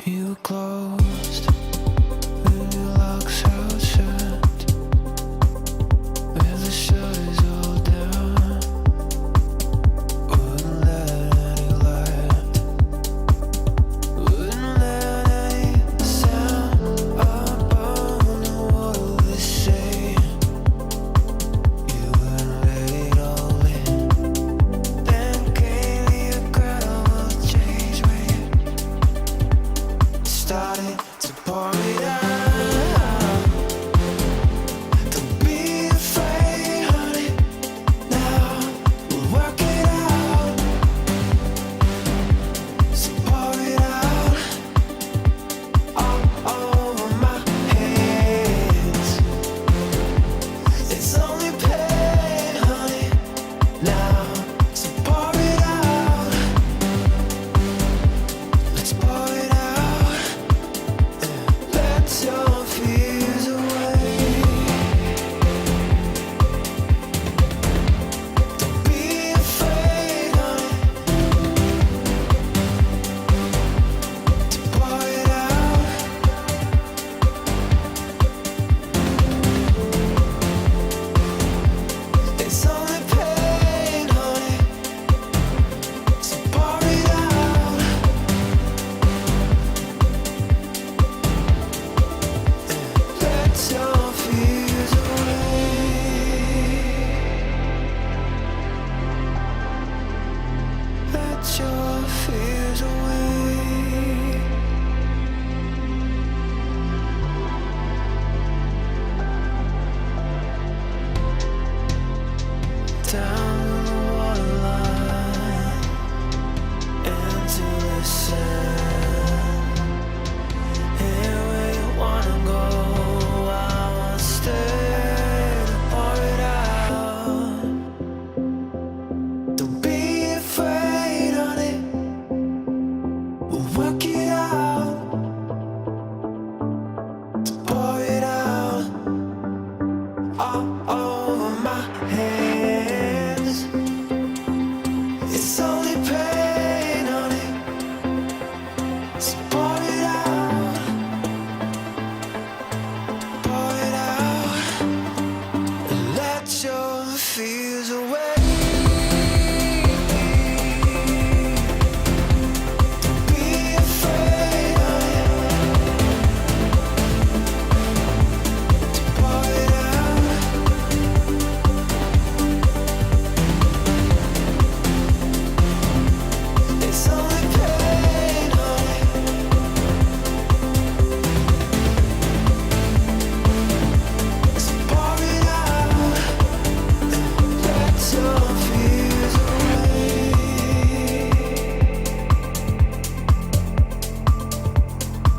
You closed with your locks out shut, with the shutters all down. Wouldn't let any light, wouldn't let any sound up on the wall. They say you wouldn't let it all in. Then came the incredible change when you started to pour it out. Don't be afraid, honey. Now we'll work it out. So pour it out all over my hands. It's only pain, honey. Now, so pour it out. Let's pour it out. Let your fears away. Don't be afraid, honey. To pour it out. It's only pain, honey. So pour it out. Let your fears away. Let your fears away. Down the waterline, into the sand. Here where you wanna go, I wanna stay to pour it out. Don't be afraid, honey. We'll work it out. To pour it out all over my hands. It's only pain, honey. So pour it out. Pour it out. Let your fears away. Don't be afraid, honey. To pour it out. It's only pain, honey. So pour it out. Let your fears away.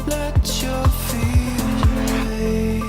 Let your fears away.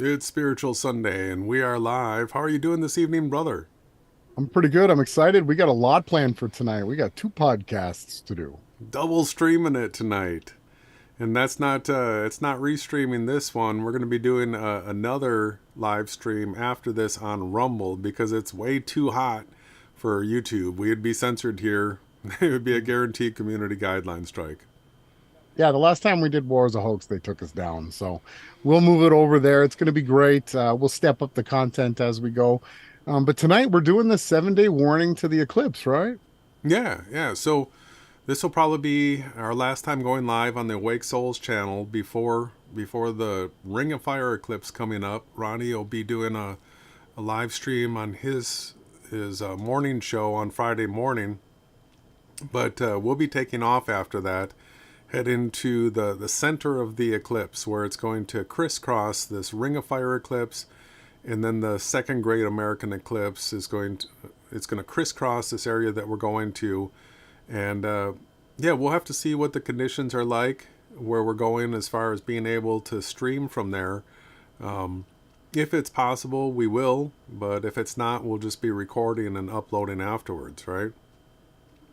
It's Spiritual Sunday, and we are live. How are you doing this evening, brother? I'm pretty good. I'm excited. We got a lot planned for tonight. We got two podcasts to do. Double streaming it tonight, and that's not it's not restreaming this one. We're going to be doing another live stream after this on Rumble because it's way too hot for YouTube. We'd be censored here. It would be a guaranteed community guideline strike. Yeah, the last time we did War as a Hoax, they took us down. So we'll move it over there. It's going to be great. We'll step up the content as we go. But tonight we're doing the 7-day warning to the eclipse, right? Yeah. So this will probably be our last time going live on the Awake Souls channel before the Ring of Fire eclipse coming up. Ronnie will be doing a live stream on his morning show on Friday morning, but we'll be taking off after that. Head into the center of the eclipse where it's going to crisscross this Ring of Fire eclipse, and then the second Great American Eclipse is going to crisscross this area that we're going to, and yeah, we'll have to see what the conditions are like where we're going as far as being able to stream from there. If it's possible, we will, but if it's not, we'll just be recording and uploading afterwards, right?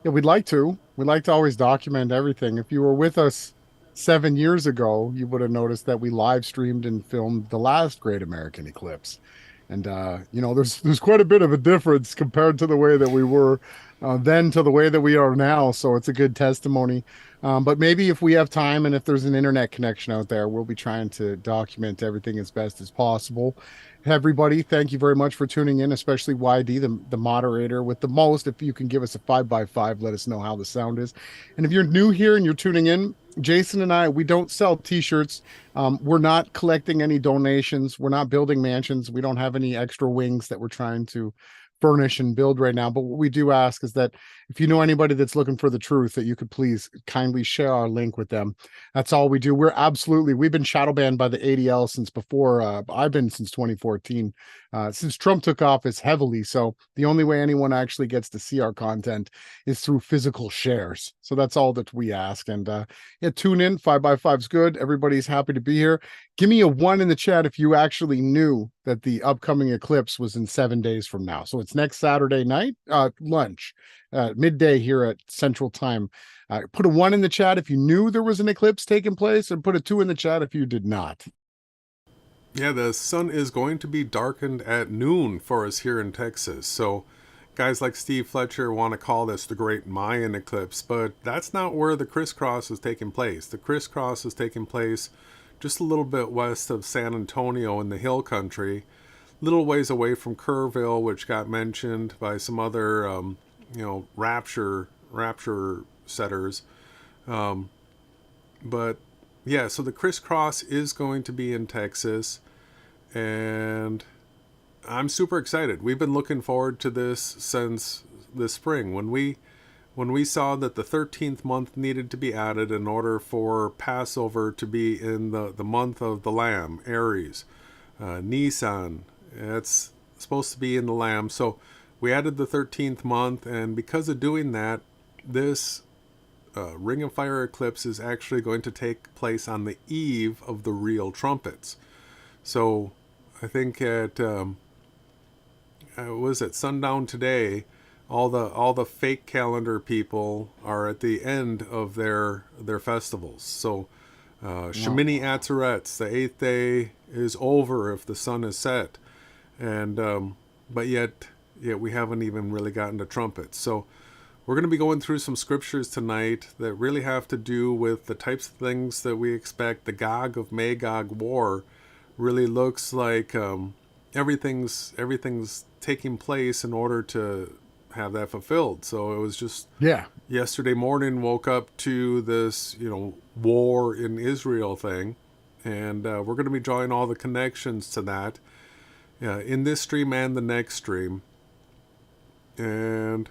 Yeah, we'd like to. We'd like to always document everything. If you were with us 7 years ago, you would have noticed that we live streamed and filmed the last Great American Eclipse. And there's quite a bit of a difference compared to the way that we were then to the way that we are now. So it's a good testimony. But maybe if we have time and if there's an internet connection out there, we'll be trying to document everything as best as possible. Everybody, thank you very much for tuning in, especially YD, the moderator with the most. If you can give us a 5x5, let us know how the sound is. And if you're new here and you're tuning in, Jason and I, we don't sell t-shirts. We're not collecting any donations. We're not building mansions. We don't have any extra wings that we're trying to furnish and build right now. But what we do ask is that if you know anybody that's looking for the truth, that you could please kindly share our link with them. That's all we do. We've been shadow banned by the ADL since before. I've been since 2014, since Trump took office heavily. So the only way anyone actually gets to see our content is through physical shares. So that's all that we ask. And yeah, tune in. 5x5 is good. Everybody's happy to be here. Give me a 1 in the chat if you actually knew that the upcoming eclipse was in 7 days from now. So it's next Saturday night, lunch, midday here at Central Time. Put a 1 in the chat if you knew there was an eclipse taking place, and put a 2 in the chat if you did not. Yeah, the sun is going to be darkened at noon for us here in Texas. So guys like Steve Fletcher want to call this the Great Mayan Eclipse, but that's not where the crisscross is taking place. The crisscross is taking place just a little bit west of San Antonio in the hill country, little ways away from Kerrville, which got mentioned by some other, rapture setters. But yeah, so the crisscross is going to be in Texas, and I'm super excited. We've been looking forward to this since the spring when we saw that the 13th month needed to be added in order for Passover to be in the month of the Lamb, Aries, Nisan. It's supposed to be in the Lamb. So we added the 13th month, and because of doing that, this Ring of Fire eclipse is actually going to take place on the eve of the real trumpets. So I think at sundown today, all the fake calendar people are at the end of their festivals. So Shemini Atzeretz, the 8th day is over if the sun is set, and but yet we haven't even really gotten to trumpets. So we're going to be going through some scriptures tonight that really have to do with the types of things that we expect. The Gog of Magog war really looks like everything's taking place in order to have that fulfilled. So it was just yesterday morning, woke up to this war in Israel thing, and we're going to be drawing all the connections to that in this stream and the next stream. And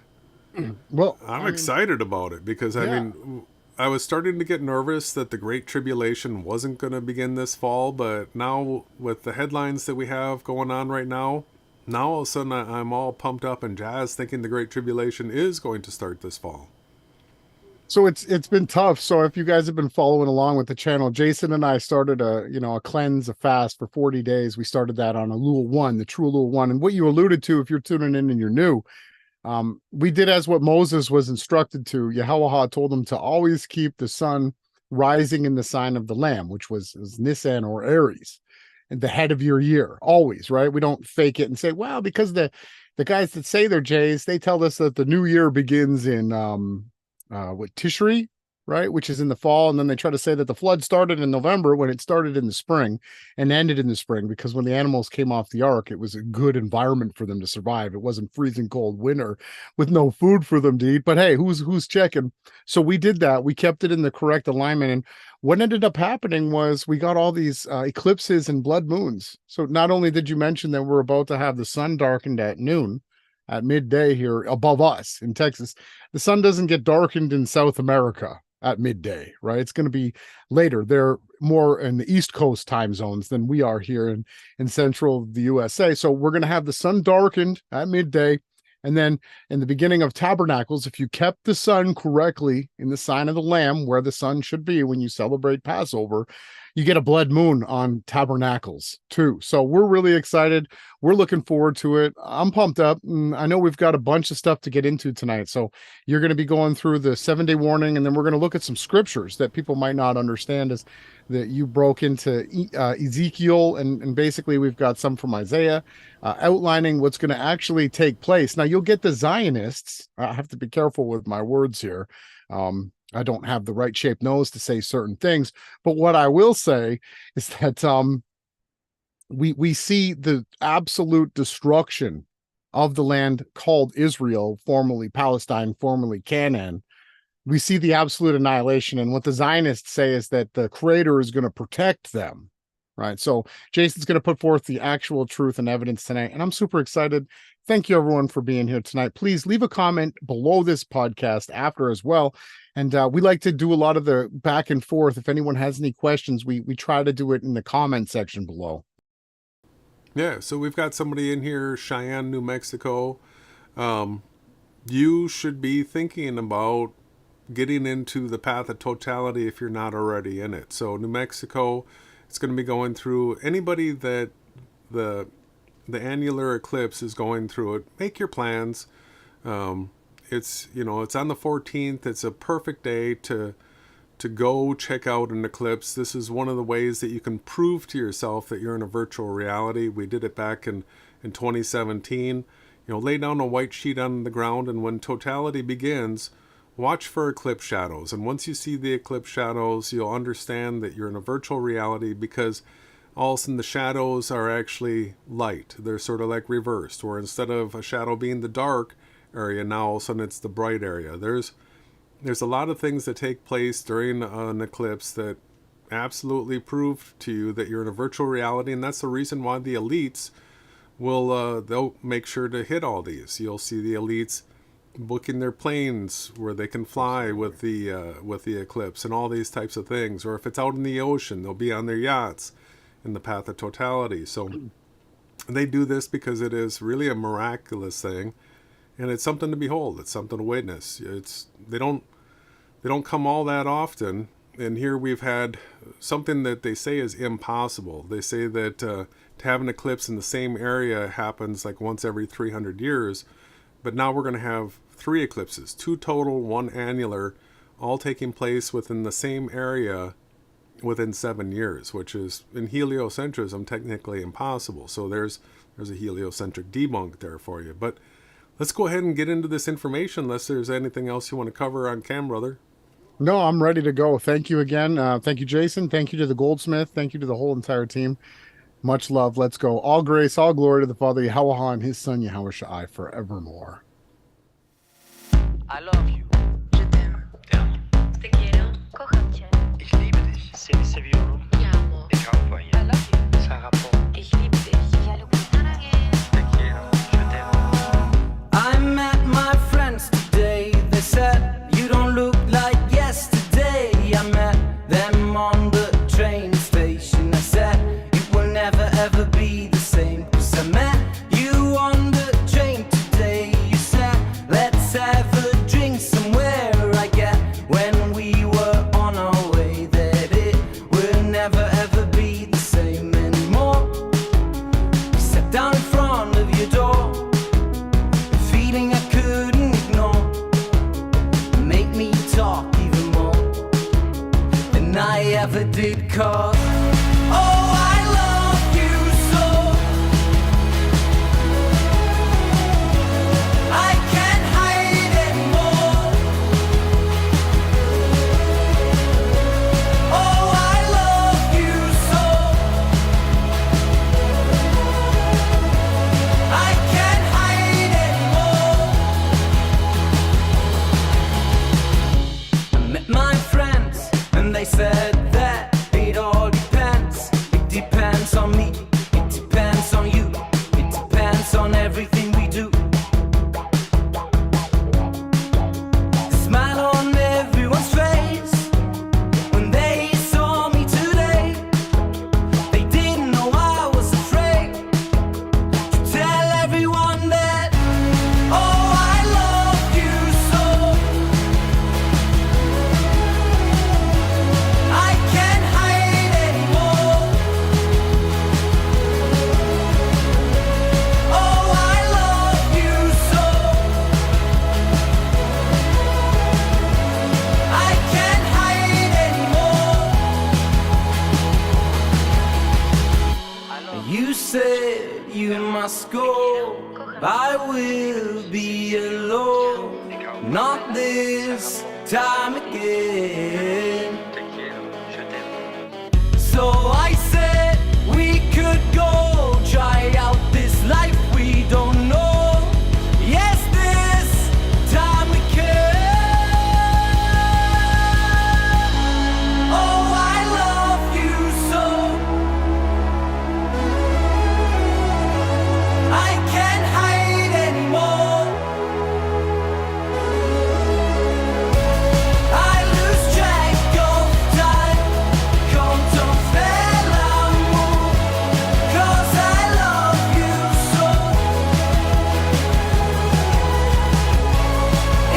Well, I'm excited about it because I was starting to get nervous that the Great Tribulation wasn't going to begin this fall, but now with the headlines that we have going on right now all of a sudden I'm all pumped up and jazzed thinking the Great Tribulation is going to start this fall. So it's been tough. So if you guys have been following along with the channel, Jason and I started a cleanse, a fast for 40 days. We started that on Elul 1, the true Elul 1. And what you alluded to, if you're tuning in and you're new, we did as what Moses was instructed to. Yahawashai told him to always keep the sun rising in the sign of the Lamb, which was Nisan or Aries, at the head of your year, always, right? We don't fake it and say, well, because the guys that say they're Jays, they tell us that the new year begins in Tishri, right, which is in the fall, and then they try to say that the flood started in November when it started in the spring and ended in the spring, because when the animals came off the ark, it was a good environment for them to survive. It wasn't freezing cold winter with no food for them to eat. But hey, who's checking? So we did that. We kept it in the correct alignment, and what ended up happening was we got all these eclipses and blood moons. So not only did you mention that we're about to have the sun darkened at noon, at midday here above us in Texas, the sun doesn't get darkened in South America at midday, right? It's going to be later. They're more in the East Coast time zones than we are here in central the USA. So we're going to have the sun darkened at midday. And then in the beginning of Tabernacles, if you kept the sun correctly in the sign of the Lamb, where the sun should be when you celebrate Passover, you get a blood moon on Tabernacles too. So we're really excited. We're looking forward to it. I'm pumped up. And I know we've got a bunch of stuff to get into tonight. So you're going to be going through the 7-day warning, and then we're going to look at some scriptures that people might not understand, as that you broke into Ezekiel, and basically we've got some from Isaiah, outlining what's going to actually take place. Now you'll get the Zionists. I have to be careful with my words here. I don't have the right shaped nose to say certain things, but what I will say is that we see the absolute destruction of the land called Israel, formerly Palestine, formerly Canaan. We see the absolute annihilation, and what the Zionists say is that the Creator is going to protect them, right? So Jason's going to put forth the actual truth and evidence tonight, and I'm super excited. Thank you, everyone, for being here tonight. Please leave a comment below this podcast after as well. And we like to do a lot of the back and forth. If anyone has any questions, we try to do it in the comment section below. Yeah, so we've got somebody in here, Cheyenne, New Mexico. You should be thinking about getting into the path of totality if you're not already in it. So New Mexico, it's going to be going through anybody that the annular eclipse is going through it. Make your plans. It's on the 14th. It's a perfect day to go check out an eclipse. This is one of the ways that you can prove to yourself that you're in a virtual reality. We did it back in 2017. Lay down a white sheet on the ground, and when totality begins, watch for eclipse shadows. And once you see the eclipse shadows, you'll understand that you're in a virtual reality, because all of a sudden the shadows are actually light. They're sort of like reversed, where instead of a shadow being the dark area, now all of a sudden it's the bright area. There's a lot of things that take place during an eclipse that absolutely prove to you that you're in a virtual reality, and that's the reason why the elites they'll make sure to hit all these. You'll see the elites booking their planes where they can fly with the eclipse and all these types of things. Or if it's out in the ocean, they'll be on their yachts in the path of totality. So they do this because it is really a miraculous thing, and it's something to behold. It's something to witness. They don't come all that often. And here we've had something that they say is impossible. They say that to have an eclipse in the same area happens like once every 300 years. But now we're going to have 3 eclipses, 2 total, 1 annular, all taking place within the same area within 7 years, which is in heliocentrism technically impossible. So there's a heliocentric debunk there for you. But let's go ahead and get into this information, unless there's anything else you want to cover on cam, brother. No, I'm ready to go. Thank you again. Thank you, Jason. Thank you to the Goldsmith. Thank you to the whole entire team. Much love. Let's go. All grace, all glory to the Father, Yahawashai, and his son, Yahawashai, forevermore. I love you. Je t'aime. Te amo. Te quiero. Kocham cię. Ich liebe dich. Seni seviyorum. Te amo. Ich auch bei I love you. Sarah Paul. Ich liebe dich. Ja lubię cię. Te quiero. Je t'aime. I met my friends today. They said you don't look like yesterday. I met them on the train station. I said it will never ever be the same. 'Cause I met you on the train today. You said let's have a drink somewhere. I get when did cause. Oh, I love you so. I can't hide anymore. Oh, I love you so. I can't hide anymore. I met my friends and they said that it all depends. It depends on me, it depends on you, it depends on everything we do. The smile on everyone's face when they saw me today. They didn't know I was afraid to tell everyone that. Oh, I love you so. I can't hide anymore. Oh, I love you so. I can't hide anymore. You said you must go. I will be alone. Not this time again. So I said we could go try out this life we don't know. Yes, this time we can. Oh, I love you so. I can't hide anymore. I lose track of time. Come to faire l'amour. 'Cause I love you so.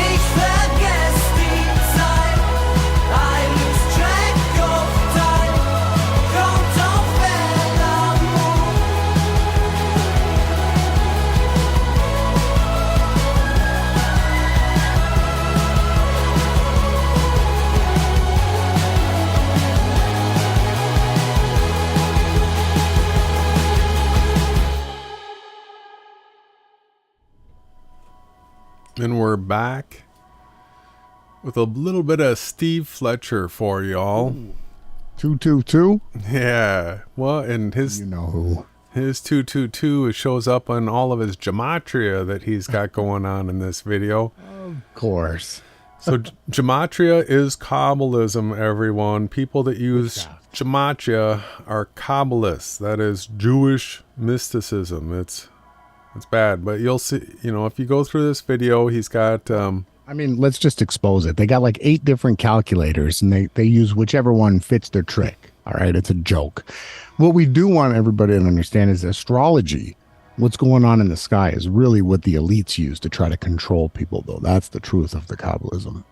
Ich vergesse die Zeit. I lose track of time. Come to faire l'amour. And we're back with a little bit of Steve Fletcher for y'all. 222. Yeah. Well, and his You know who. his 222 shows up on all of his gematria that he's got going on in this video. Of course. So gematria is Kabbalism, everyone. People that use gematria are Kabbalists. That is Jewish mysticism. It's bad, but you'll see, if you go through this video, he's got I mean, let's just expose it. They got like 8 different calculators, and they use whichever one fits their trick. All right, it's a joke. What we do want everybody to understand is astrology. What's going on in the sky is really what the elites use to try to control people, though. That's the truth of the Kabbalism.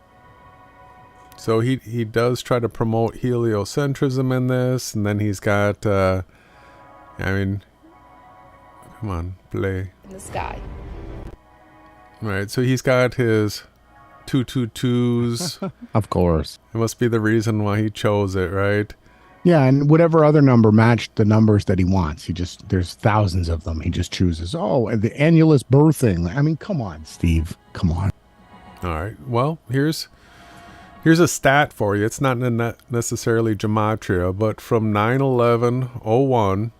So he does try to promote heliocentrism in this, and then he's got, come on, play. In the sky. All right, so he's got his 222s. Of course. It must be the reason why he chose it, right? Yeah, and whatever other number matched the numbers that he wants. There's thousands of them. He just chooses. Oh, and the annulus birthing. I mean, come on, Steve. Come on. All right. Well, here's a stat for you. It's not necessarily gematria, but from 9/11/01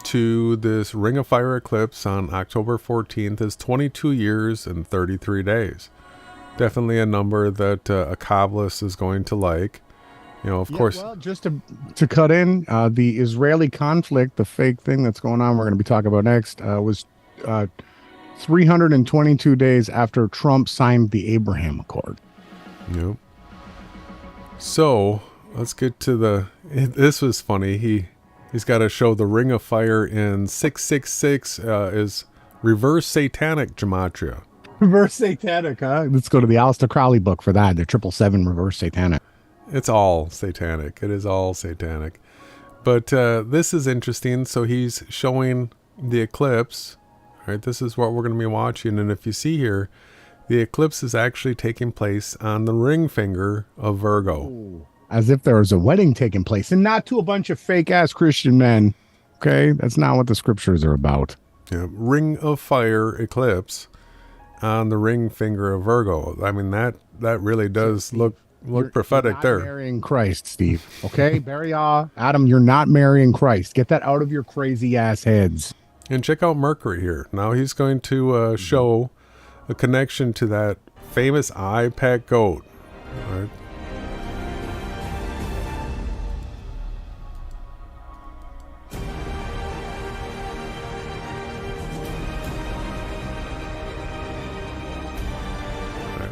to this Ring of Fire eclipse on October 14th is 22 years and 33 days. Definitely a number that a Kabbalist is going to like. Of course. Well, just to cut in, the Israeli conflict, the fake thing that's going on, we're going to be talking about next, was 322 days after Trump signed the Abraham Accord. Yep. So let's get to this was funny. He's got to show the Ring of Fire in 666 is reverse satanic gematria. Reverse satanic, huh? Let's go to the Aleister Crowley book for that. The 777 reverse satanic. It's all satanic. It is all satanic. But this is interesting. So he's showing the eclipse. All right, this is what we're going to be watching. And if you see here, the eclipse is actually taking place on the ring finger of Virgo. Ooh. as if there was a wedding taking place, and not to a bunch of fake ass Christian men. Okay, that's not what the scriptures are about. Yeah, ring of fire eclipse on the ring finger of Virgo. I mean, that really does look prophetic you're not there. marrying Christ, Steve. Okay, Adam, you're not marrying Christ. Get that out of your crazy ass heads. And check out Mercury here. Now he's going to show a connection to that famous eye pet goat. All right.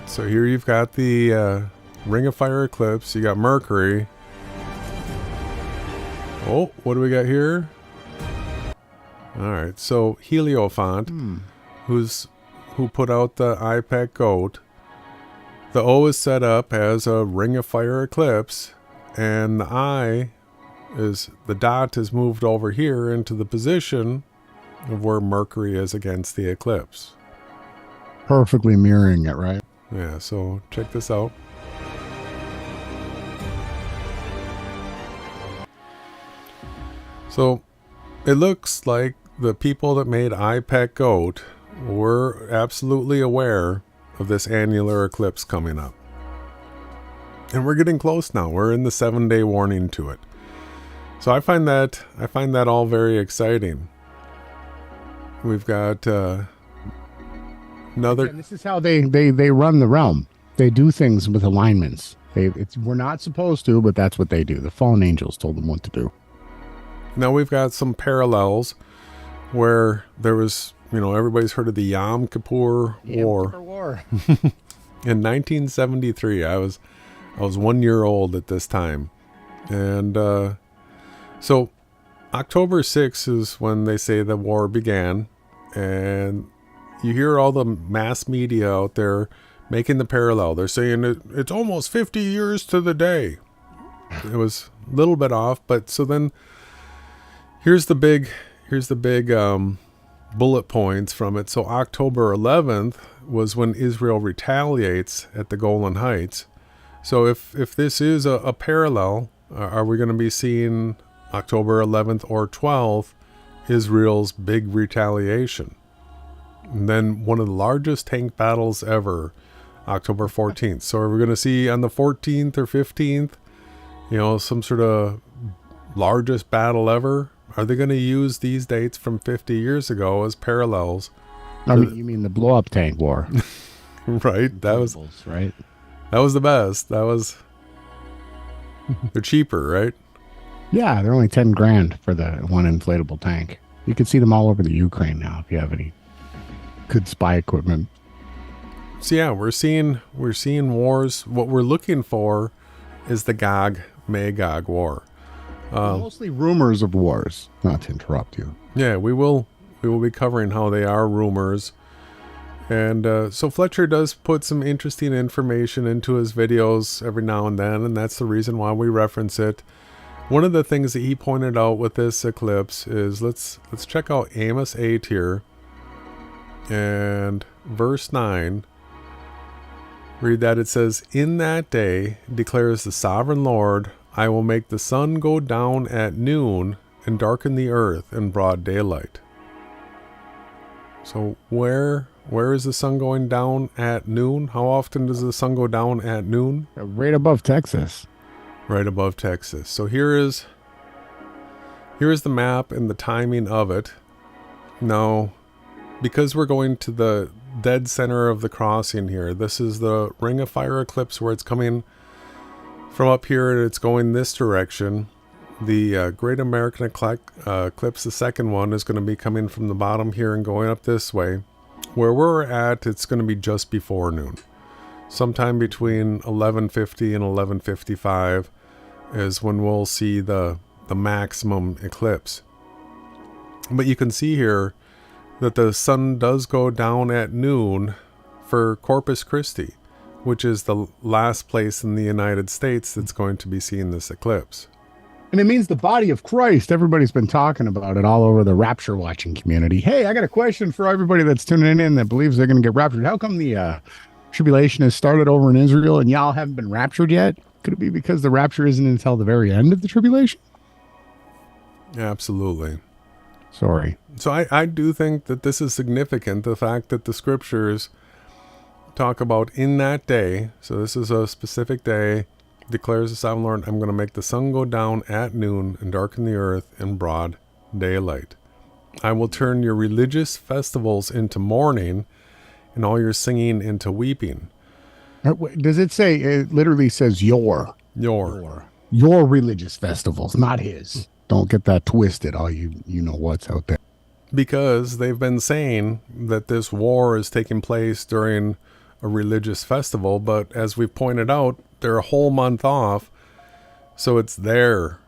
So here you've got the Ring of Fire eclipse. You got Mercury. Oh, what do we got here? All right, so Hierophant, who put out the iPad goat. The O is set up as a Ring of Fire eclipse, and the I is, the dot is moved over here into the position of where Mercury is against the eclipse. Perfectly mirroring it, right? Yeah, so check this out. So it looks like the people that made iPad Goat were absolutely aware of this annular eclipse coming up. And we're getting close now. We're in the 7-day warning to it. So I find that all very exciting. We've got another. And this is how they run the realm. They do things with alignments. We're not supposed to, but that's what they do. The fallen angels told them what to do. Now we've got some parallels where there was, everybody's heard of the Yom Kippur War. In 1973, I was 1 year old at this time. And so October 6th is when they say the war began. And you hear all the mass media out there making the parallel. They're saying it's almost 50 years to the day. It was a little bit off, but so then here's the big bullet points from it. So October 11th was when Israel retaliates at the Golan Heights. So if this is a parallel, are we going to be seeing October 11th or 12th, Israel's big retaliation? And then one of the largest tank battles ever, October 14th. So are we going to see on the 14th or 15th, some sort of largest battle ever? Are they going to use these dates from 50 years ago as parallels? You mean the blow-up tank war? Right. That was right. That was the best. They're cheaper, right? Yeah, they're only 10 grand for the one inflatable tank. You can see them all over the Ukraine now if you have any good spy equipment. So yeah, we're seeing wars. What we're looking for is the Gog Magog war. Mostly rumors of wars, not to interrupt you. Yeah, we will be covering how they are rumors. And so Fletcher does put some interesting information into his videos every now and then, and that's the reason why we reference it. One of the things that he pointed out with this eclipse is, let's check out Amos 8 here. And verse 9. Read that. It says, "In that day, declares the sovereign Lord, I will make the sun go down at noon and darken the earth in broad daylight." So where is the sun going down at noon? How often does the sun go down at noon? Right above Texas. Right above Texas. So here is the map and the timing of it. Now, because we're going to the dead center of the crossing here, this is the Ring of Fire eclipse where it's coming from up here and it's going this direction. The Great American Eclipse, the second one, is going to be coming from the bottom here and going up this way. Where we're at, it's going to be just before noon. Sometime between 11:50 and 11:55 is when we'll see the maximum eclipse. But you can see here that the sun does go down at noon for Corpus Christi, which is the last place in the United States that's going to be seeing this eclipse. And it means the body of Christ. Everybody's been talking about it all over the rapture watching community. Hey, I got a question for everybody that's tuning in that believes they're going to get raptured. How come the tribulation has started over in Israel and y'all haven't been raptured yet? Could it be because the rapture isn't until the very end of the tribulation? Absolutely. Sorry. So I do think that this is significant, the fact that the scriptures talk about in that day, so this is a specific day, declares the sovereign Lord, I'm going to make the sun go down at noon and darken the earth in broad daylight. I will turn your religious festivals into mourning and all your singing into weeping. Does it say, it literally says your religious festivals, not his. Don't get that twisted, all you know what's out there. Because they've been saying that this war is taking place during a religious festival, but as we've pointed out, they're a whole month off, so it's their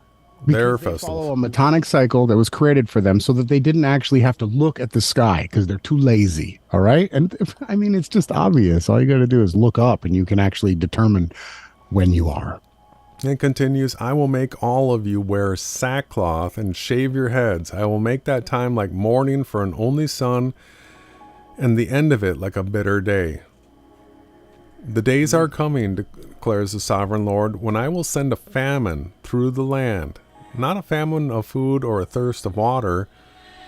festival. Follow a metonic cycle that was created for them so that they didn't actually have to look at the sky because they're too lazy. All right. And I mean, it's just obvious. All you got to do is look up and you can actually determine when you are. It continues, I will make all of you wear sackcloth and shave your heads. I will make that time like mourning for an only son, and the end of it like a bitter day. The days are coming, declares the sovereign Lord, when I will send a famine through the land. Not a famine of food or a thirst of water,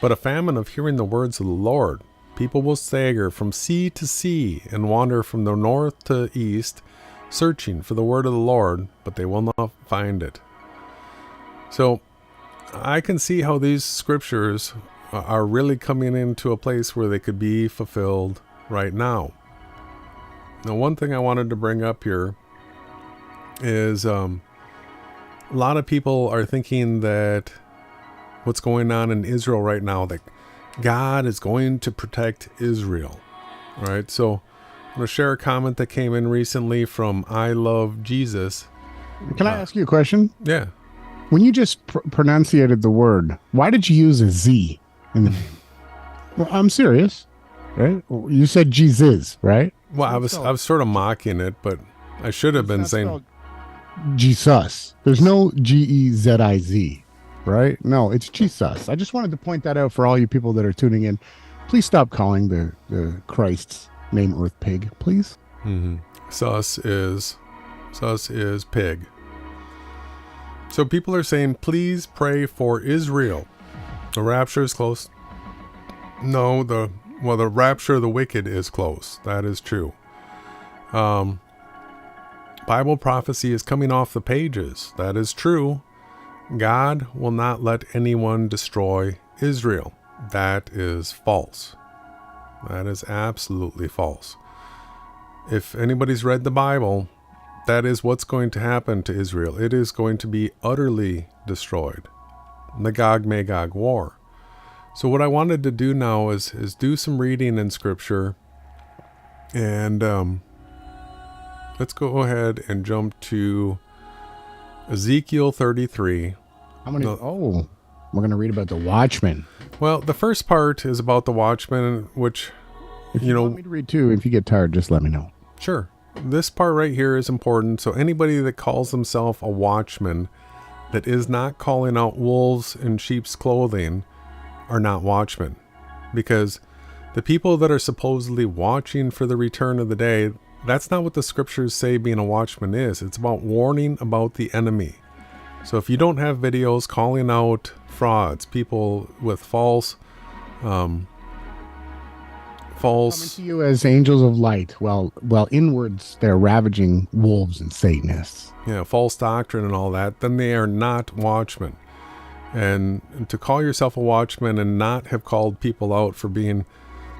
but a famine of hearing the words of the Lord. People will stagger from sea to sea and wander from the north to east, searching for the word of the Lord, but they will not find it. So I can see how these scriptures are really coming into a place where they could be fulfilled right now. Now, one thing I wanted to bring up here is a lot of people are thinking that what's going on in Israel right now, that God is going to protect Israel, right? So I'm going to share a comment that came in recently from I Love Jesus. Can I ask you a question? Yeah. When you just pronunciated the word, why did you use a Z in the name? Well, I'm serious, right? You said Jesus, right? Well, I was sort of mocking it, but I should have been saying Jesus. There's no G-E-Z-I-Z, right? No, it's Jesus. I just wanted to point that out for all you people that are tuning in. Please stop calling the Christ's name Earth Pig, please. Mm-hmm. Sus is pig. So people are saying, please pray for Israel. The rapture is close. No, the rapture of the wicked is close. That is true. Bible prophecy is coming off the pages. That is true. God will not let anyone destroy Israel. That is false. That is absolutely false. If anybody's read the Bible, that is what's going to happen to Israel. It is going to be utterly destroyed. The Gog and Magog war. So what I wanted to do now is do some reading in Scripture. And let's go ahead and jump to Ezekiel 33. How many? We're going to read about the Watchmen. Well, the first part is about the Watchmen, which, if you want me to read too, if you get tired, just let me know. Sure. This part right here is important. So anybody that calls themselves a watchman that is not calling out wolves in sheep's clothing are not watchmen. Because the people that are supposedly watching for the return of the day, that's not what the scriptures say being a watchman is. It's about warning about the enemy. So if you don't have videos calling out frauds, people with false coming to you as angels of light, well inwards they're ravaging wolves and Satanists. Yeah, false doctrine and all that, then they are not watchmen. And to call yourself a watchman and not have called people out for being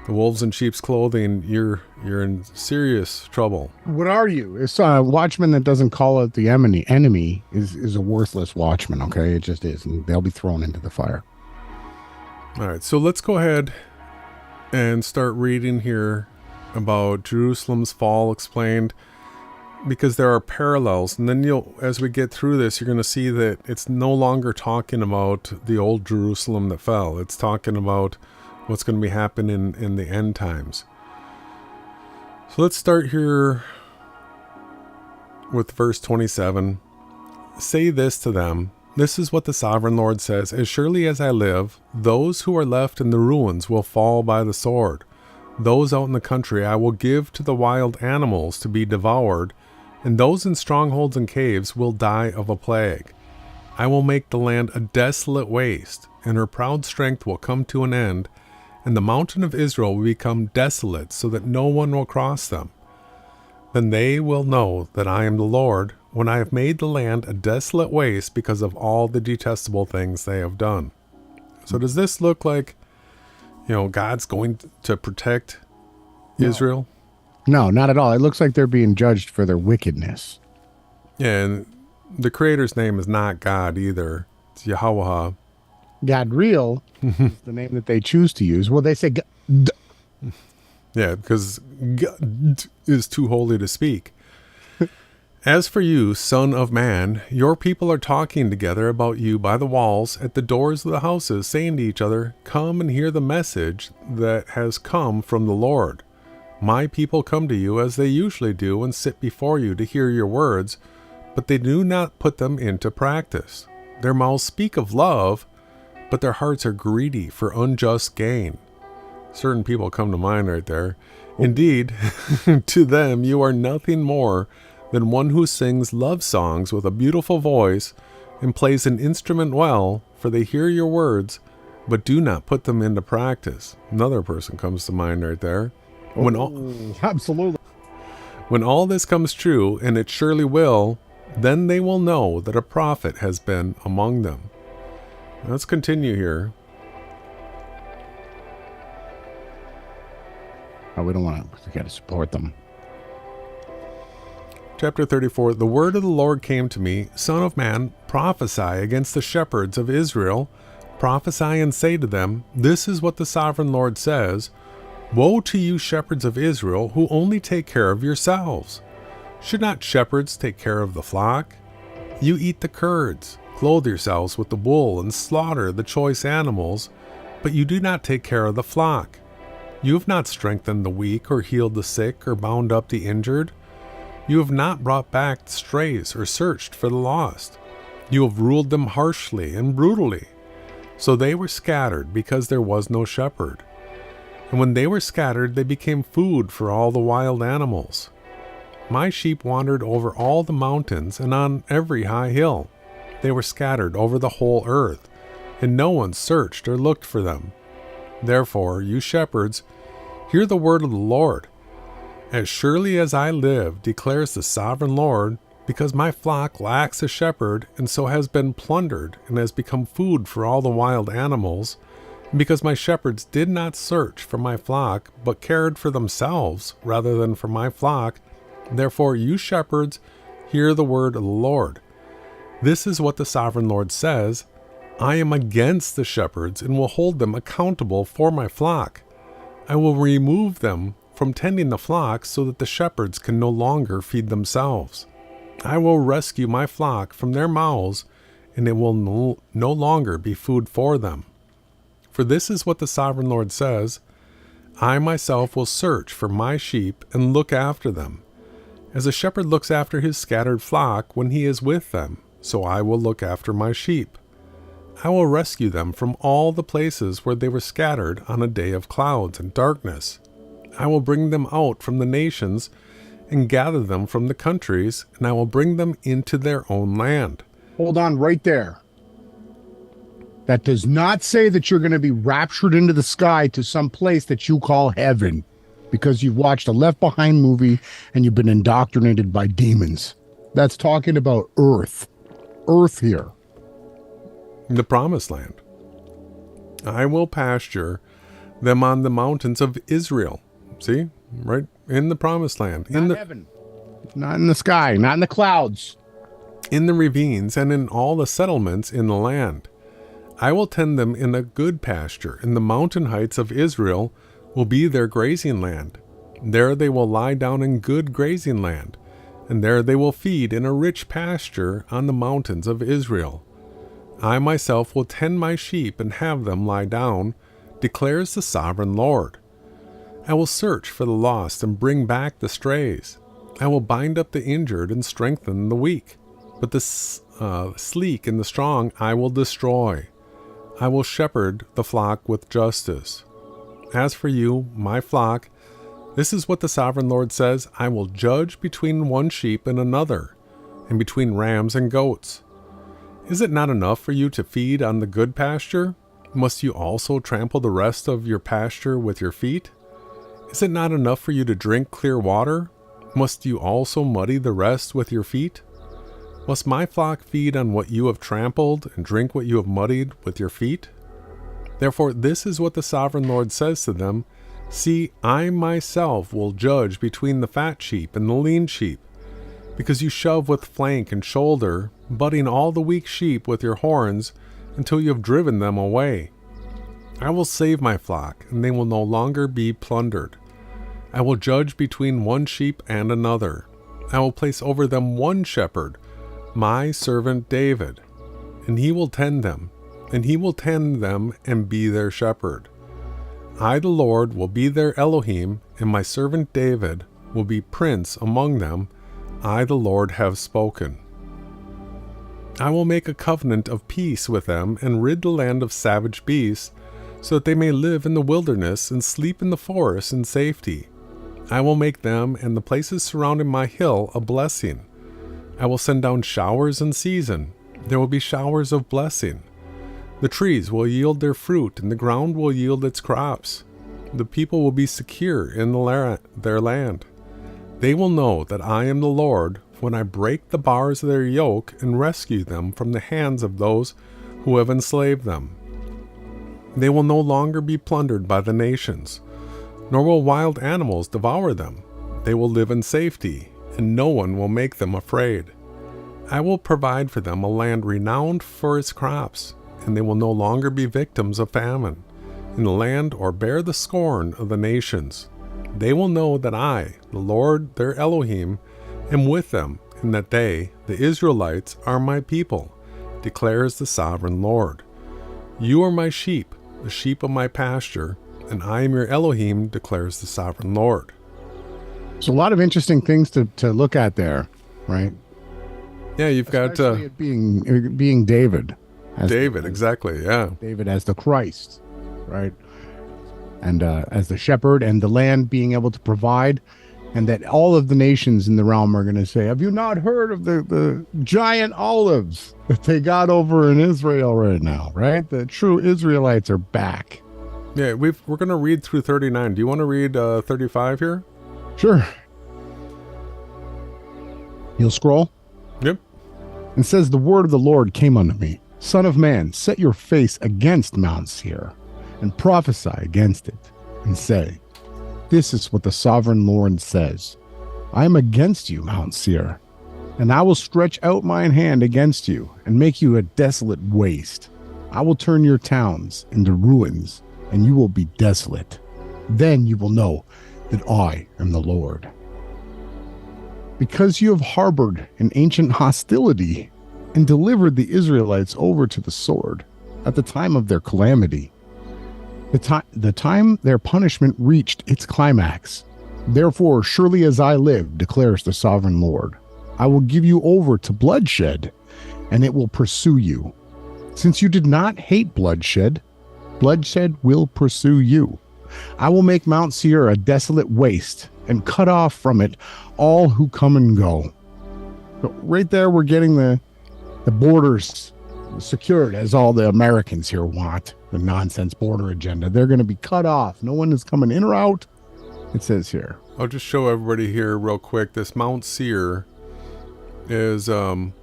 the wolves in sheep's clothing, you're in serious trouble. What are you? It's a watchman that doesn't call out the enemy is a worthless watchman, okay? It just is, and they'll be thrown into the fire. All right, so let's go ahead and start reading here about Jerusalem's fall explained, because there are parallels. And then as we get through this, you're going to see that it's no longer talking about the old Jerusalem that fell. It's talking about what's going to be happening in the end times. So let's start here with verse 27. Say this to them. This is what the sovereign Lord says. As surely as I live, those who are left in the ruins will fall by the sword. Those out in the country I will give to the wild animals to be devoured, and those in strongholds and caves will die of a plague. I will make the land a desolate waste, and her proud strength will come to an end, and the mountain of Israel will become desolate, so that no one will cross them. Then they will know that I am the Lord, when I have made the land a desolate waste because of all the detestable things they have done. So does this look like, God's going to protect Israel? No, not at all. It looks like they're being judged for their wickedness. Yeah, and the Creator's name is not God either. It's Yahawah. God real is the name that they choose to use. Well, they say Yeah, because God is too holy to speak. As for you, son of man, your people are talking together about you by the walls at the doors of the houses, saying to each other, come and hear the message that has come from the Lord. My people come to you as they usually do and sit before you to hear your words, but they do not put them into practice. Their mouths speak of love, but their hearts are greedy for unjust gain. Certain people come to mind right there. Indeed, to them you are nothing more than one who sings love songs with a beautiful voice and plays an instrument well, for they hear your words, but do not put them into practice. Another person comes to mind right there. Absolutely. When all this comes true, and it surely will, then they will know that a prophet has been among them. Let's continue here. Oh, we don't want to. We got to support them. Chapter 34, the word of the Lord came to me, Son of man, prophesy against the shepherds of Israel. Prophesy and say to them, this is what the sovereign Lord says, woe to you shepherds of Israel, who only take care of yourselves. Should not shepherds take care of the flock? You eat the curds, clothe yourselves with the wool, and slaughter the choice animals, but you do not take care of the flock. You have not strengthened the weak, or healed the sick, or bound up the injured. You have not brought back the strays, or searched for the lost. You have ruled them harshly and brutally. So they were scattered, because there was no shepherd. And when they were scattered, they became food for all the wild animals. My sheep wandered over all the mountains and on every high hill. They were scattered over the whole earth, and no one searched or looked for them. Therefore, you shepherds, hear the word of the Lord. As surely as I live, declares the sovereign Lord, because my flock lacks a shepherd, and so has been plundered, and has become food for all the wild animals, and because my shepherds did not search for my flock, but cared for themselves rather than for my flock, therefore you shepherds, hear the word of the Lord. This is what the sovereign Lord says, I am against the shepherds, and will hold them accountable for my flock. I will remove them from tending the flock so that the shepherds can no longer feed themselves. I will rescue my flock from their mouths, and it will no longer be food for them. For this is what the sovereign Lord says, I myself will search for my sheep and look after them. As a shepherd looks after his scattered flock when he is with them, so I will look after my sheep. I will rescue them from all the places where they were scattered on a day of clouds and darkness. I will bring them out from the nations and gather them from the countries, and I will bring them into their own land. Hold on right there. That does not say that you're going to be raptured into the sky to some place that you call heaven because you've watched a Left Behind movie and you've been indoctrinated by demons. That's talking about earth. Earth here. The promised land. I will pasture them on the mountains of Israel. See? Right in the promised land. Not in heaven. Not in the sky. Not in the clouds. In the ravines and in all the settlements in the land. I will tend them in a good pasture, and the mountain heights of Israel will be their grazing land. There they will lie down in good grazing land, and there they will feed in a rich pasture on the mountains of Israel. I myself will tend my sheep and have them lie down, declares the sovereign Lord. I will search for the lost and bring back the strays. I will bind up the injured and strengthen the weak. But the sleek and the strong I will destroy. I will shepherd the flock with justice. As for you, my flock, This is what the sovereign Lord says: I will judge between one sheep and another, and between rams and goats. Is it not enough for you to feed on the good pasture? Must you also trample the rest of your pasture with your feet? Is it not enough for you to drink clear water? Must you also muddy the rest with your feet? Must my flock feed on what you have trampled and drink what you have muddied with your feet? Therefore, this is what the sovereign Lord says to them: See, I myself will judge between the fat sheep and the lean sheep, because you shove with flank and shoulder, butting all the weak sheep with your horns, until you have driven them away. I will save my flock, and they will no longer be plundered. I will judge between one sheep and another. I will place over them one shepherd, my servant David, and he will tend them, and be their shepherd. I, the Lord, will be their Elohim, and my servant David will be prince among them. I, the Lord, have spoken. I will make a covenant of peace with them and rid the land of savage beasts, so that they may live in the wilderness and sleep in the forest in safety. I will make them and the places surrounding my hill a blessing. I will send down showers in season. There will be showers of blessing. The trees will yield their fruit, and the ground will yield its crops. The people will be secure in their land. They will know that I am the Lord when I break the bars of their yoke and rescue them from the hands of those who have enslaved them. They will no longer be plundered by the nations, nor will wild animals devour them. They will live in safety, and no one will make them afraid. I will provide for them a land renowned for its crops, and they will no longer be victims of famine in the land or bear the scorn of the nations. They will know that I, the Lord their Elohim, am with them, and that they, the Israelites, are my people, declares the sovereign Lord. You are my sheep, the sheep of my pasture, and I am your Elohim, declares the sovereign Lord. So a lot of interesting things to look at there, right? Yeah, you've Especially got it being David. David, exactly, yeah. David as the Christ, right? And as the shepherd, and the land being able to provide, and that all of the nations in the realm are going to say, have you not heard of the giant olives that they got over in Israel right now, right? The true Israelites are back. Yeah, we're going to read through 39. Do you want to read 35 here? Sure. You'll scroll? Yep. And says, the word of the Lord came unto me. Son of man, set your face against Mount Seir, and prophesy against it, and say, this is what the sovereign Lord says. I am against you, Mount Seir, and I will stretch out mine hand against you, and make you a desolate waste. I will turn your towns into ruins, and you will be desolate. Then you will know that I am the Lord. Because you have harbored an ancient hostility, and delivered the Israelites over to the sword at the time of their calamity, the time their punishment reached its climax. Therefore, surely as I live, declares the sovereign Lord, I will give you over to bloodshed, and it will pursue you. Since you did not hate bloodshed, bloodshed will pursue you. I will make Mount Seir a desolate waste, and cut off from it all who come and go. So right there, we're getting the borders secured, as all the Americans here want, the nonsense border agenda. They're going to be cut off. No one is coming in or out. It says here. I'll just show everybody here real quick. This Mount Seir is the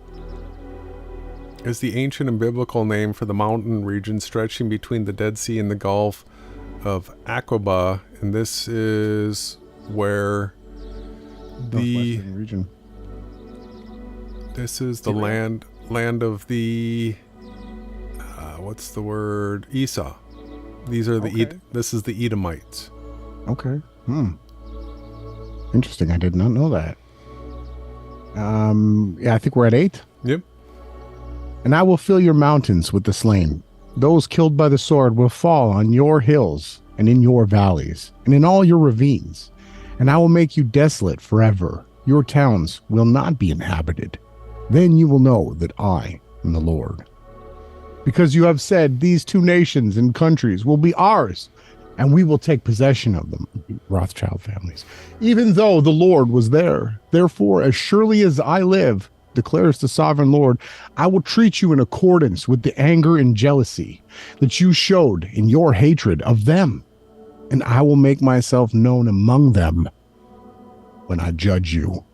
ancient and biblical name for the mountain region stretching between the Dead Sea and the Gulf of Aqaba, and this is where the region. This is the land of the what's the word? Esau. These are the this is the Edomites. Okay. Interesting. I did not know that. Yeah, I think we're at 8. Yep. And I will fill your mountains with the slain. Those killed by the sword will fall on your hills and in your valleys and in all your ravines. And I will make you desolate forever. Your towns will not be inhabited. Then you will know that I am the Lord. Because you have said, these 2 nations and countries will be ours, and we will take possession of them, Rothschild families, even though the Lord was there. Therefore, as surely as I live, declares the sovereign Lord, I will treat you in accordance with the anger and jealousy that you showed in your hatred of them, and I will make myself known among them when I judge you.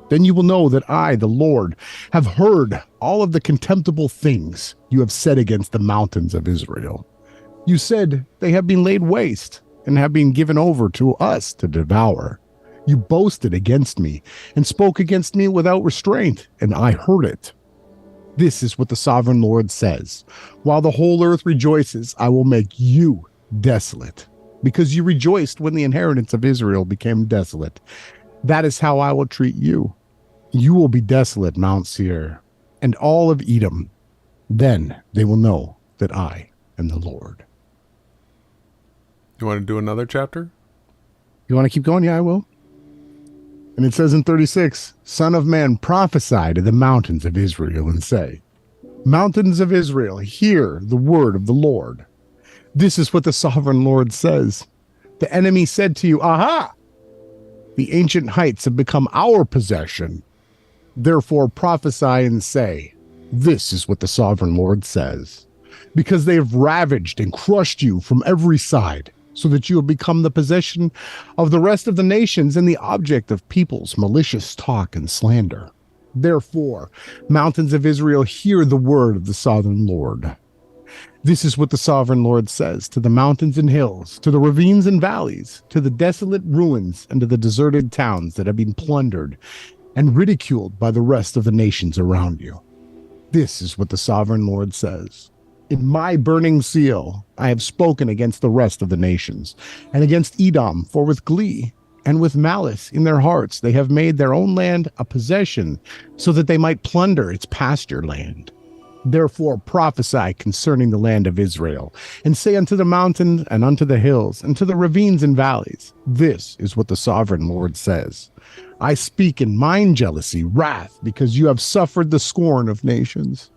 Then you will know that I, the Lord, have heard all of the contemptible things you have said against the mountains of Israel. You said they have been laid waste and have been given over to us to devour. You boasted against me and spoke against me without restraint, and I heard it. This is what the sovereign Lord says. While the whole earth rejoices, I will make you desolate, because you rejoiced when the inheritance of Israel became desolate. That is how I will treat you. You will be desolate, Mount Seir, and all of Edom. Then they will know that I am the Lord. You want to do another chapter? You want to keep going? Yeah, I will. And it says in 36, Son of man, prophesy to the mountains of Israel and say, Mountains of Israel, hear the word of the Lord. This is what the sovereign Lord says. The enemy said to you, Aha! The ancient heights have become our possession. Therefore prophesy and say, This is what the sovereign Lord says. Because they have ravaged and crushed you from every side, so that you have become the possession of the rest of the nations and the object of people's malicious talk and slander. Therefore, mountains of Israel, hear the word of the sovereign Lord. This is what the sovereign Lord says to the mountains and hills, to the ravines and valleys, to the desolate ruins, and to the deserted towns that have been plundered and ridiculed by the rest of the nations around you. This is what the sovereign Lord says. In my burning seal, I have spoken against the rest of the nations, and against Edom, for with glee and with malice in their hearts they have made their own land a possession, so that they might plunder its pasture land. Therefore prophesy concerning the land of Israel, and say unto the mountains and unto the hills, and to the ravines and valleys, This is what the sovereign Lord says. I speak in mine jealousy, wrath, because you have suffered the scorn of nations.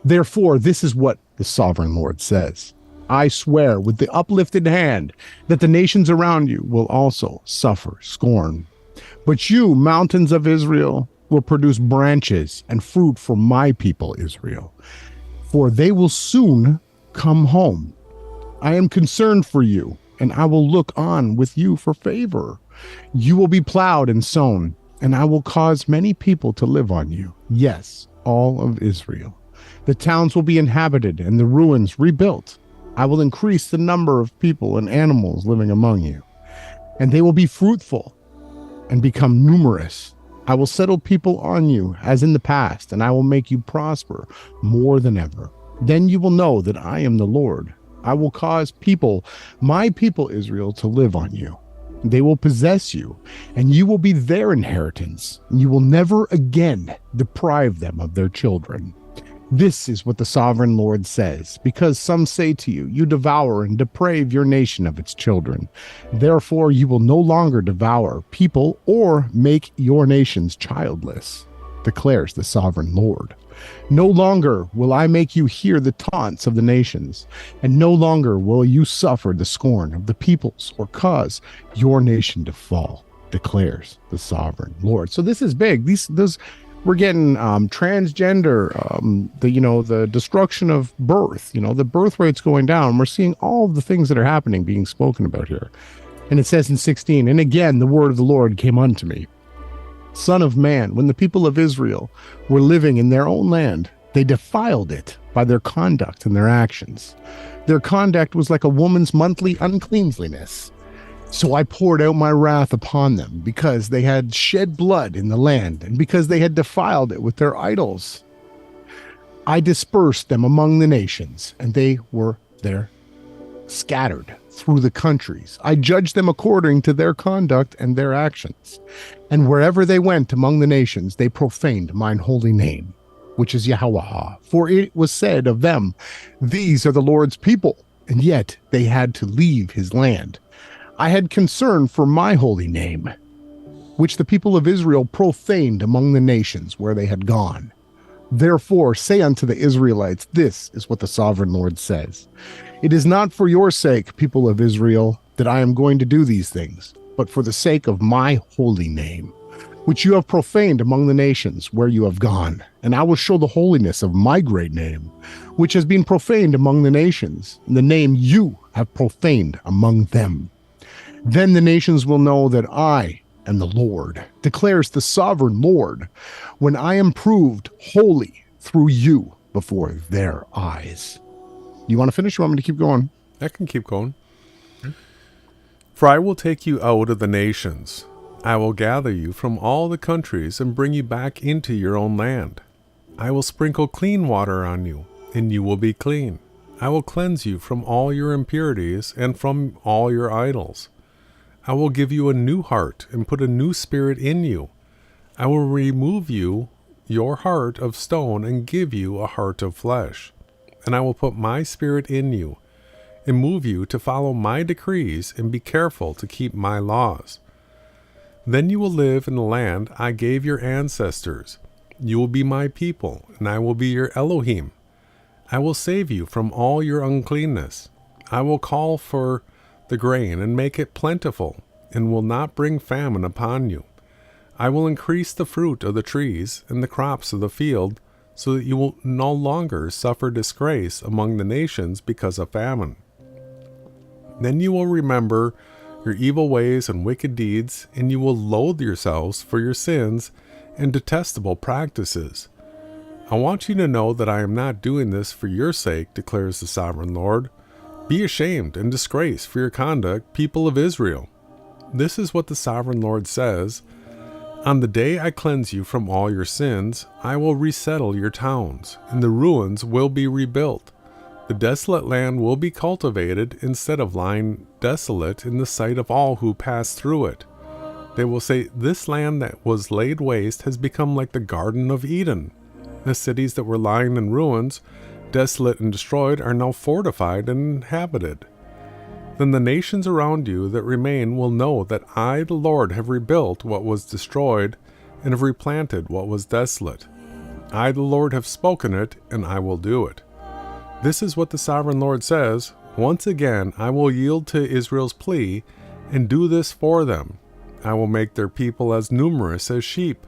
Therefore, this is what the sovereign Lord says. I swear with the uplifted hand that the nations around you will also suffer scorn. But you, mountains of Israel, will produce branches and fruit for my people Israel, for they will soon come home. I am concerned for you, and I will look on with you for favor. You will be plowed and sown, and I will cause many people to live on you. Yes, all of Israel. The towns will be inhabited and the ruins rebuilt. I will increase the number of people and animals living among you, and they will be fruitful and become numerous. I will settle people on you as in the past, and I will make you prosper more than ever. Then you will know that I am the Lord. I will cause people, my people Israel, to live on you. They will possess you, and you will be their inheritance. You will never again deprive them of their children. This is what the sovereign Lord says, because some say to you, you devour and deprave your nation of its children. Therefore, you will no longer devour people or make your nations childless, declares the sovereign Lord. No longer will I make you hear the taunts of the nations, and no longer will you suffer the scorn of the peoples or cause your nation to fall, declares the sovereign Lord. So this is big. We're getting transgender, the destruction of birth, the birth rate's going down. We're seeing all of the things that are happening being spoken about here. And it says in 16, and again, the word of the Lord came unto me. Son of man, when the people of Israel were living in their own land, they defiled it by their conduct and their actions. Their conduct was like a woman's monthly uncleanliness. So I poured out my wrath upon them because they had shed blood in the land and because they had defiled it with their idols. I dispersed them among the nations, and they were there scattered through the countries. I judged them according to their conduct and their actions. And wherever they went among the nations, they profaned mine holy name, which is Yahawah. For it was said of them, These are the Lord's people, and yet they had to leave his land. I had concern for my holy name, which the people of Israel profaned among the nations where they had gone. Therefore, say unto the Israelites, this is what the sovereign Lord says. It is not for your sake, people of Israel, that I am going to do these things, but for the sake of my holy name, which you have profaned among the nations where you have gone. And I will show the holiness of my great name, which has been profaned among the nations, the name you have profaned among them. Then the nations will know that I am the Lord, declares the sovereign Lord, when I am proved holy through you before their eyes. You want to finish? You want me to keep going? I can keep going. For I will take you out of the nations. I will gather you from all the countries and bring you back into your own land. I will sprinkle clean water on you, and you will be clean. I will cleanse you from all your impurities and from all your idols. I will give you a new heart and put a new spirit in you. I will remove you your heart of stone and give you a heart of flesh. And I will put my spirit in you and move you to follow my decrees and be careful to keep my laws. Then you will live in the land I gave your ancestors. You will be my people, and I will be your Elohim. I will save you from all your uncleanness. I will call for the grain and make it plentiful, and will not bring famine upon you. I will increase the fruit of the trees and the crops of the field, so that you will no longer suffer disgrace among the nations because of famine. Then you will remember your evil ways and wicked deeds, and you will loathe yourselves for your sins and detestable practices. I want you to know that I am not doing this for your sake, declares the sovereign Lord. Be ashamed and disgraced for your conduct, people of Israel. This is what the sovereign Lord says. On the day I cleanse you from all your sins, I will resettle your towns, and the ruins will be rebuilt. The desolate land will be cultivated instead of lying desolate in the sight of all who pass through it. They will say, this land that was laid waste has become like the Garden of Eden. The cities that were lying in ruins, desolate and destroyed, are now fortified and inhabited. Then the nations around you that remain will know that I, the Lord, have rebuilt what was destroyed and have replanted what was desolate. I, the Lord, have spoken it, and I will do it. This is what the sovereign Lord says. Once again, I will yield to Israel's plea and do this for them. I will make their people as numerous as sheep,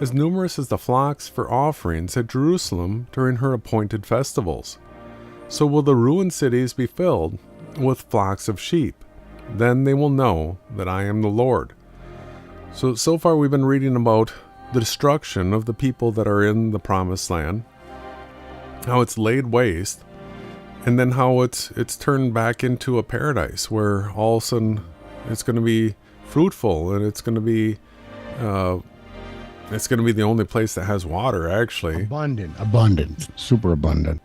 as numerous as the flocks for offerings at Jerusalem during her appointed festivals. So will the ruined cities be filled with flocks of sheep. Then they will know that I am the Lord. So far we've been reading about the destruction of the people that are in the promised land, how it's laid waste, and then how it's turned back into a paradise where all of a sudden it's going to be fruitful, and it's going to be the only place that has water, actually. Abundant, super abundant.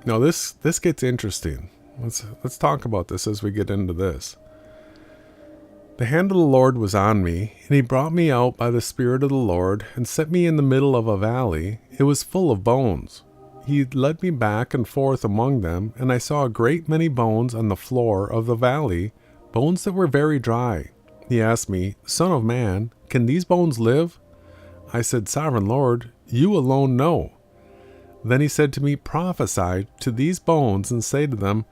Now this gets interesting. Let's talk about this as we get into this. The hand of the Lord was on me, and he brought me out by the Spirit of the Lord and set me in the middle of a valley. It was full of bones. He led me back and forth among them, and I saw a great many bones on the floor of the valley, bones that were very dry. He asked me, Son of man, can these bones live? I said, Sovereign Lord, you alone know. Then he said to me, Prophesy to these bones and say to them,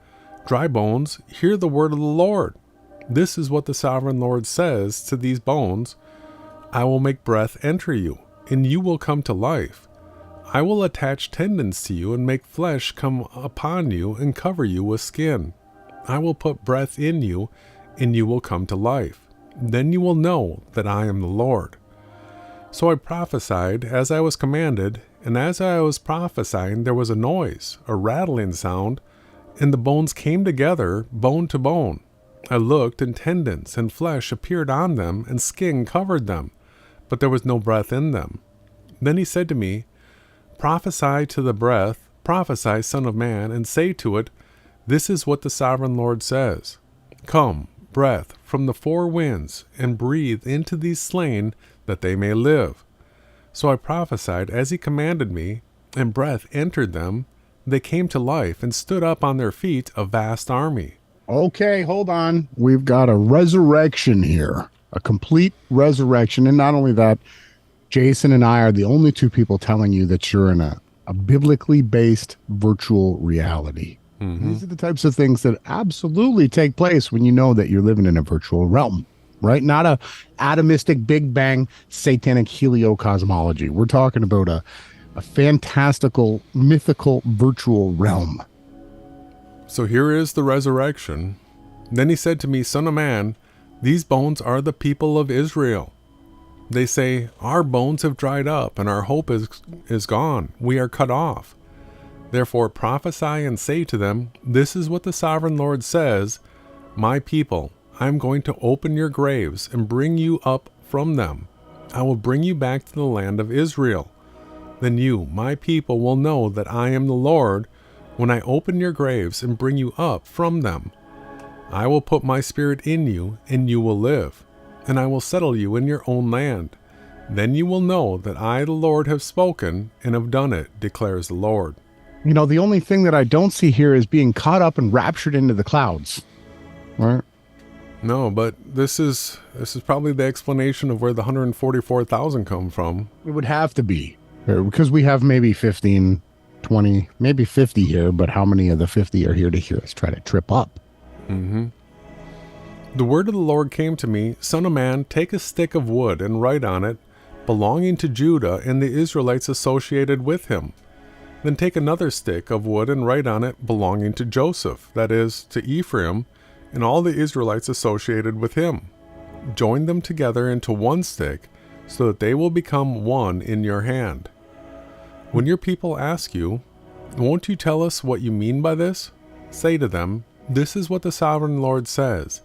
Dry bones, hear the word of the Lord. This is what the sovereign Lord says to these bones. I will make breath enter you, and you will come to life. I will attach tendons to you and make flesh come upon you and cover you with skin. I will put breath in you, and you will come to life. Then you will know that I am the Lord. So I prophesied as I was commanded, and as I was prophesying there was a noise, a rattling sound, and the bones came together, bone to bone. I looked, and tendons and flesh appeared on them, and skin covered them, but there was no breath in them. Then he said to me, Prophesy to the breath, prophesy, Son of man, and say to it, This is what the sovereign Lord says. Come, breath, from the four winds, and breathe into these slain, that they may live. So I prophesied as he commanded me, and breath entered them. They came to life and stood up on their feet, a vast army. Okay, hold on. We've got a resurrection here, a complete resurrection. And not only that, Jason and I are the only two people telling you that you're in a biblically based virtual reality. These are the types of things that absolutely take place when you know that you're living in a virtual realm, right? Not a atomistic Big Bang satanic heliocosmology. We're talking about a fantastical, mythical, virtual realm. So here is the resurrection. Then he said to me, Son of man, these bones are the people of Israel. They say, our bones have dried up, and our hope is gone. We are cut off. Therefore prophesy and say to them, this is what the sovereign Lord says, my people, I am going to open your graves and bring you up from them. I will bring you back to the land of Israel. Then you, my people, will know that I am the Lord when I open your graves and bring you up from them. I will put my spirit in you, and you will live, and I will settle you in your own land. Then you will know that I, the Lord, have spoken and have done it, declares the Lord. You know, the only thing that I don't see here is being caught up and raptured into the clouds. Right? No, but this is probably the explanation of where the 144,000 come from. It would have to be, because we have maybe 15, 20, maybe 50 here, but how many of the 50 are here to hear us try to trip up? The word of the Lord came to me, Son of man, take a stick of wood and write on it, belonging to Judah and the Israelites associated with him. Then take another stick of wood and write on it, belonging to Joseph, that is, to Ephraim, and all the Israelites associated with him. Join them together into one stick, so that they will become one in your hand. When your people ask you, won't you tell us what you mean by this? Say to them, this is what the sovereign Lord says.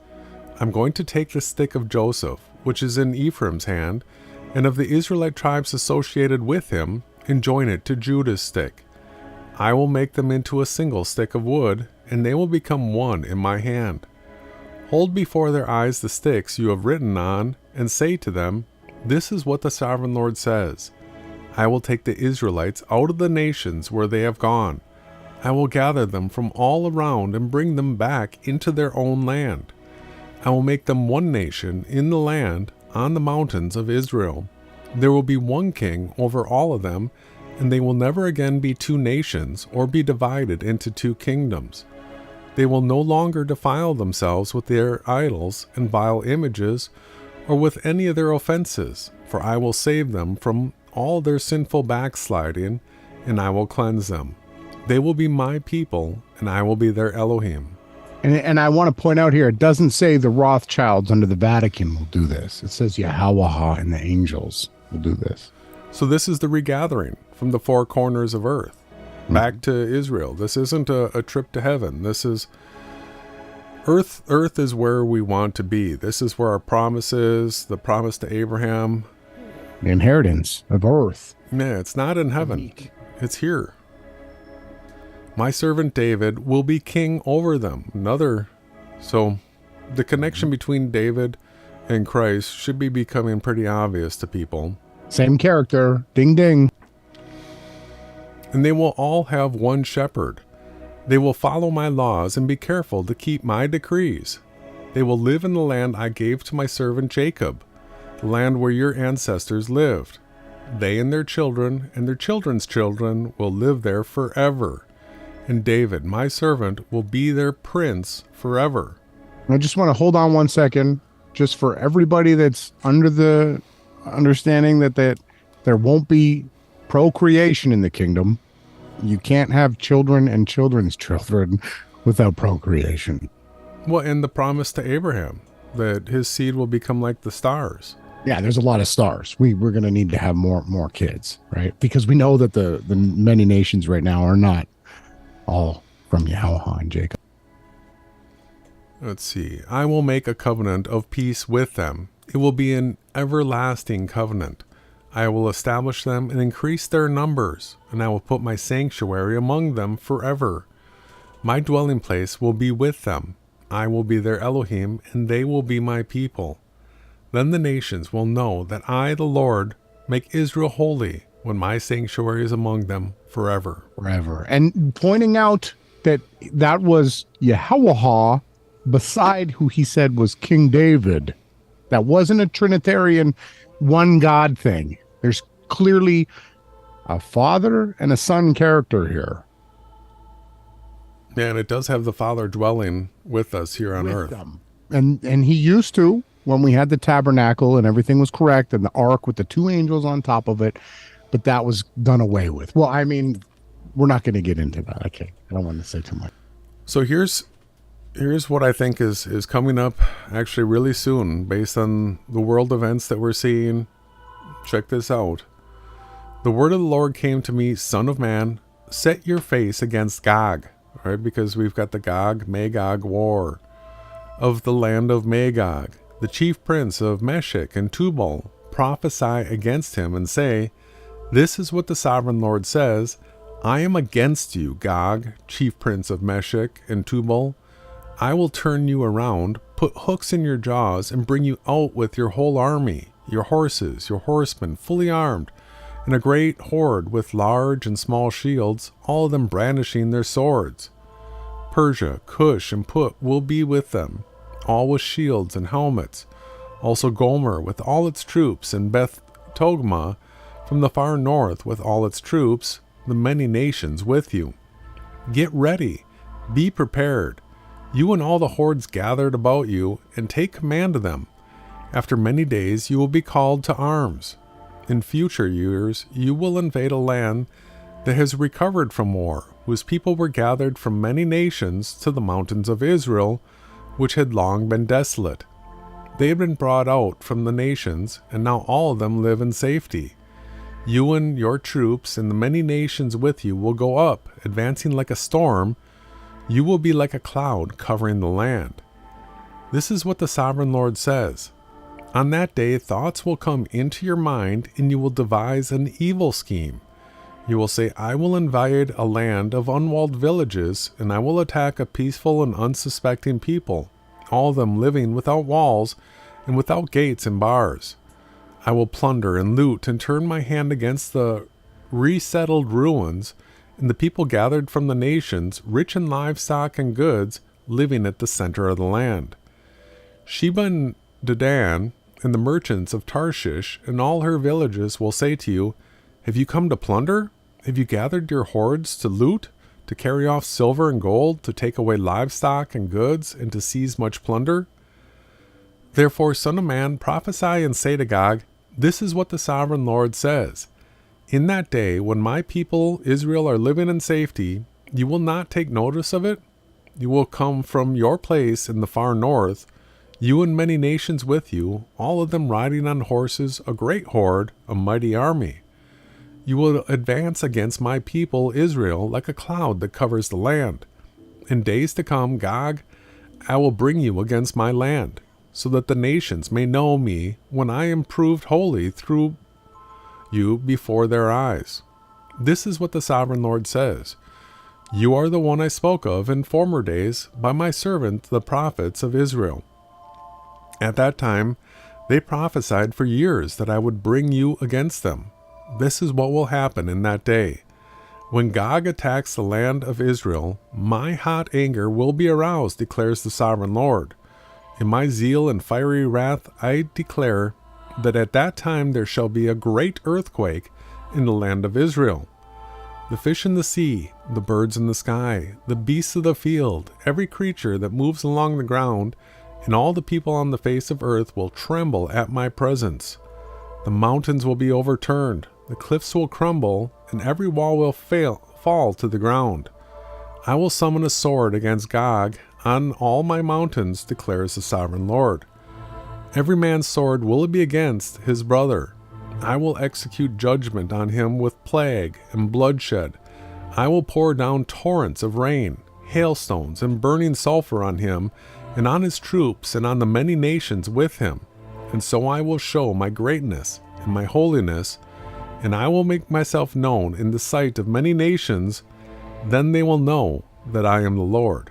I'm going to take the stick of Joseph, which is in Ephraim's hand, and of the Israelite tribes associated with him, and join it to Judah's stick. I will make them into a single stick of wood, and they will become one in my hand. Hold before their eyes the sticks you have written on, and say to them, this is what the sovereign Lord says. I will take the Israelites out of the nations where they have gone. I will gather them from all around and bring them back into their own land. I will make them one nation in the land on the mountains of Israel. There will be one king over all of them, and they will never again be two nations or be divided into two kingdoms. They will no longer defile themselves with their idols and vile images, or with any of their offenses, for I will save them from all their sinful backsliding, and I will cleanse them. They will be my people, and I will be their Elohim. And I want to point out here, it doesn't say the Rothschilds under the Vatican will do this. It says Yahawashai and the angels will do this. So this is the regathering from the four corners of earth back to Israel. This isn't a trip to heaven. This is earth. Earth is where we want to be. This is where our promise is, the promise to Abraham. The inheritance of earth. Yeah, it's not in heaven. It's here. My servant David will be king over them. So the connection between David and Christ should be becoming pretty obvious to people. Same character. Ding, ding. And they will all have one shepherd. They will follow my laws and be careful to keep my decrees. They will live in the land I gave to my servant Jacob, the land where your ancestors lived. They and their children and their children's children will live there forever. And David, my servant, will be their prince forever. I just want to hold on one second, just for everybody that's under the understanding that there won't be procreation in the kingdom. You can't have children and children's children without procreation. Well, and the promise to Abraham that his seed will become like the stars. Yeah, there's a lot of stars. We're going to need to have more kids, right? Because we know that the many nations right now are not all from Yahawashai and Jacob. Let's see. I will make a covenant of peace with them. It will be an everlasting covenant. I will establish them and increase their numbers, and I will put my sanctuary among them forever. My dwelling place will be with them. I will be their Elohim, and they will be my people. Then the nations will know that I, the Lord, make Israel holy when my sanctuary is among them forever. Forever. And pointing out that was Yahawashai beside who he said was King David. That wasn't a Trinitarian one God thing. There's clearly a father and a son character here. Yeah, and it does have the Father dwelling with us here on With earth. them. And he used to, when we had the tabernacle and everything was correct, and the ark with the 2 angels on top of it, but that was done away with. Well, I mean, we're not going to get into that. Okay, I don't want to say too much. So here's what I think is coming up actually really soon based on the world events that we're seeing. Check this out. The word of the Lord came to me, Son of man, set your face against Gog, right? Because we've got the Gog Magog war of the land of Magog, the chief prince of Meshech and Tubal. Prophesy against him and say, this is what the sovereign Lord says, I am against you, Gog, chief prince of Meshech and Tubal. I will turn you around, put hooks in your jaws, and bring you out with your whole army, your horses, your horsemen, fully armed, and a great horde with large and small shields, all of them brandishing their swords. Persia, Cush, and Put will be with them, all with shields and helmets. Also Gomer with all its troops, and Beth Togma from the far north with all its troops, the many nations with you. Get ready, be prepared, you and all the hordes gathered about you, and take command of them. After many days you will be called to arms. In future years you will invade a land that has recovered from war, whose people were gathered from many nations to the mountains of Israel, which had long been desolate. They had been brought out from the nations, and now all of them live in safety. You and your troops and the many nations with you will go up, advancing like a storm. You will be like a cloud covering the land. This is what the sovereign Lord says. On that day, thoughts will come into your mind, and you will devise an evil scheme. You will say, I will invade a land of unwalled villages, and I will attack a peaceful and unsuspecting people, all of them living without walls and without gates and bars. I will plunder and loot and turn my hand against the resettled ruins and the people gathered from the nations, rich in livestock and goods, living at the center of the land. Sheba and Dedan and the merchants of Tarshish and all her villages will say to you, have you come to plunder? Have you gathered your hordes to loot, to carry off silver and gold, to take away livestock and goods, and to seize much plunder? Therefore, son of man, prophesy and say to Gog, this is what the sovereign Lord says. In that day, when my people Israel are living in safety, you will not take notice of it. You will come from your place in the far north, you and many nations with you, all of them riding on horses, a great horde, a mighty army. You will advance against my people Israel like a cloud that covers the land. In days to come, Gog, I will bring you against my land, so that the nations may know me when I am proved holy through you before their eyes. This is what the sovereign Lord says. You are the one I spoke of in former days by my servant the prophets of Israel. At that time, they prophesied for years that I would bring you against them. This is what will happen in that day. When Gog attacks the land of Israel, my hot anger will be aroused, declares the sovereign Lord. In my zeal and fiery wrath I declare that at that time there shall be a great earthquake in the land of Israel. The fish in the sea, the birds in the sky, the beasts of the field, every creature that moves along the ground, and all the people on the face of earth will tremble at my presence. The mountains will be overturned, the cliffs will crumble, and every wall will fall to the ground. I will summon a sword against Gog on all my mountains, declares the sovereign Lord. Every man's sword will be against his brother. I will execute judgment on him with plague and bloodshed. I will pour down torrents of rain, hailstones, and burning sulfur on him, and on his troops, and on the many nations with him. And so I will show my greatness and my holiness, and I will make myself known in the sight of many nations. Then they will know that I am the Lord.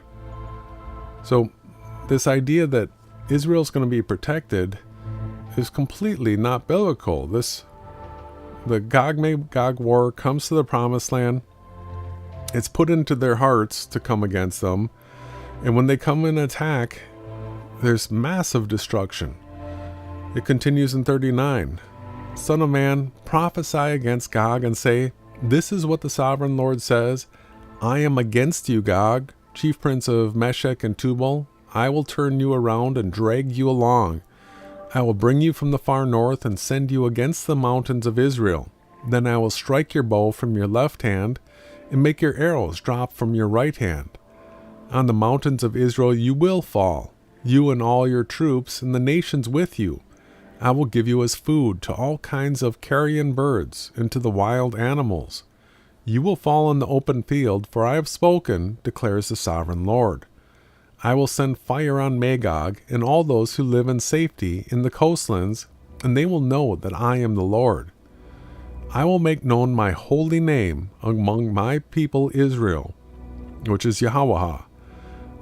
So this idea that Israel's going to be protected is completely not biblical. The Gog-Magog war comes to the promised land. It's put into their hearts to come against them. And when they come in attack, there's massive destruction. It continues in 39. Son of man, prophesy against Gog and say, This is what the sovereign Lord says. I am against you, Gog, chief prince of Meshech and Tubal. I will turn you around and drag you along. I will bring you from the far north and send you against the mountains of Israel. Then I will strike your bow from your left hand and make your arrows drop from your right hand. On the mountains of Israel you will fall, you and all your troops and the nations with you. I will give you as food to all kinds of carrion birds and to the wild animals. You will fall in the open field, for I have spoken, declares the sovereign Lord. I will send fire on Magog and all those who live in safety in the coastlands, and they will know that I am the Lord. I will make known my holy name among my people Israel, which is Yahawashai.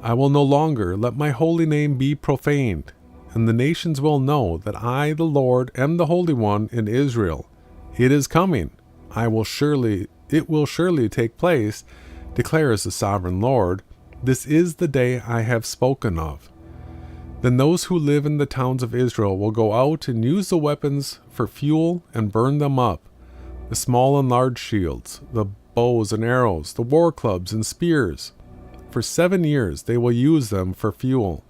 I will no longer let my holy name be profaned, and the nations will know that I, the Lord, am the Holy One in Israel. It is coming. It will surely take place, declares the sovereign Lord. This is the day I have spoken of. Then those who live in the towns of Israel will go out and use the weapons for fuel and burn them up, the small and large shields, the bows and arrows, the war clubs and spears. For 7 years they will use them for fuel.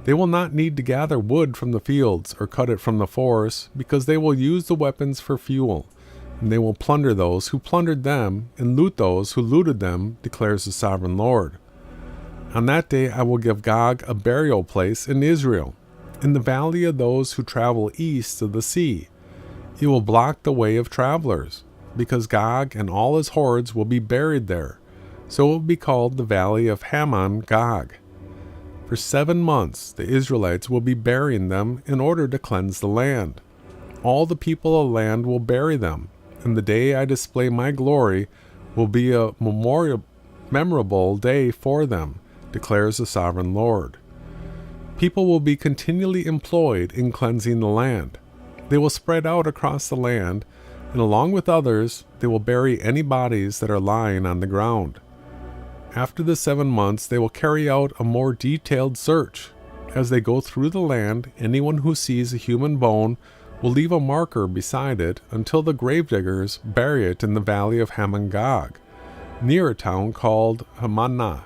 They will not need to gather wood from the fields or cut it from the forest, because they will use the weapons for fuel, and they will plunder those who plundered them and loot those who looted them, declares the sovereign Lord. On that day I will give Gog a burial place in Israel, in the valley of those who travel east of the sea. He will block the way of travelers, because Gog and all his hordes will be buried there. So it will be called the Valley of Hamon Gog. For 7 months the Israelites will be burying them in order to cleanse the land. All the people of the land will bury them, and the day I display my glory will be a memorable day for them, declares the sovereign Lord. People will be continually employed in cleansing the land. They will spread out across the land, and along with others, they will bury any bodies that are lying on the ground. After the 7 months, they will carry out a more detailed search. As they go through the land, anyone who sees a human bone will leave a marker beside it until the gravediggers bury it in the valley of Hamon Gog, near a town called Hamanah,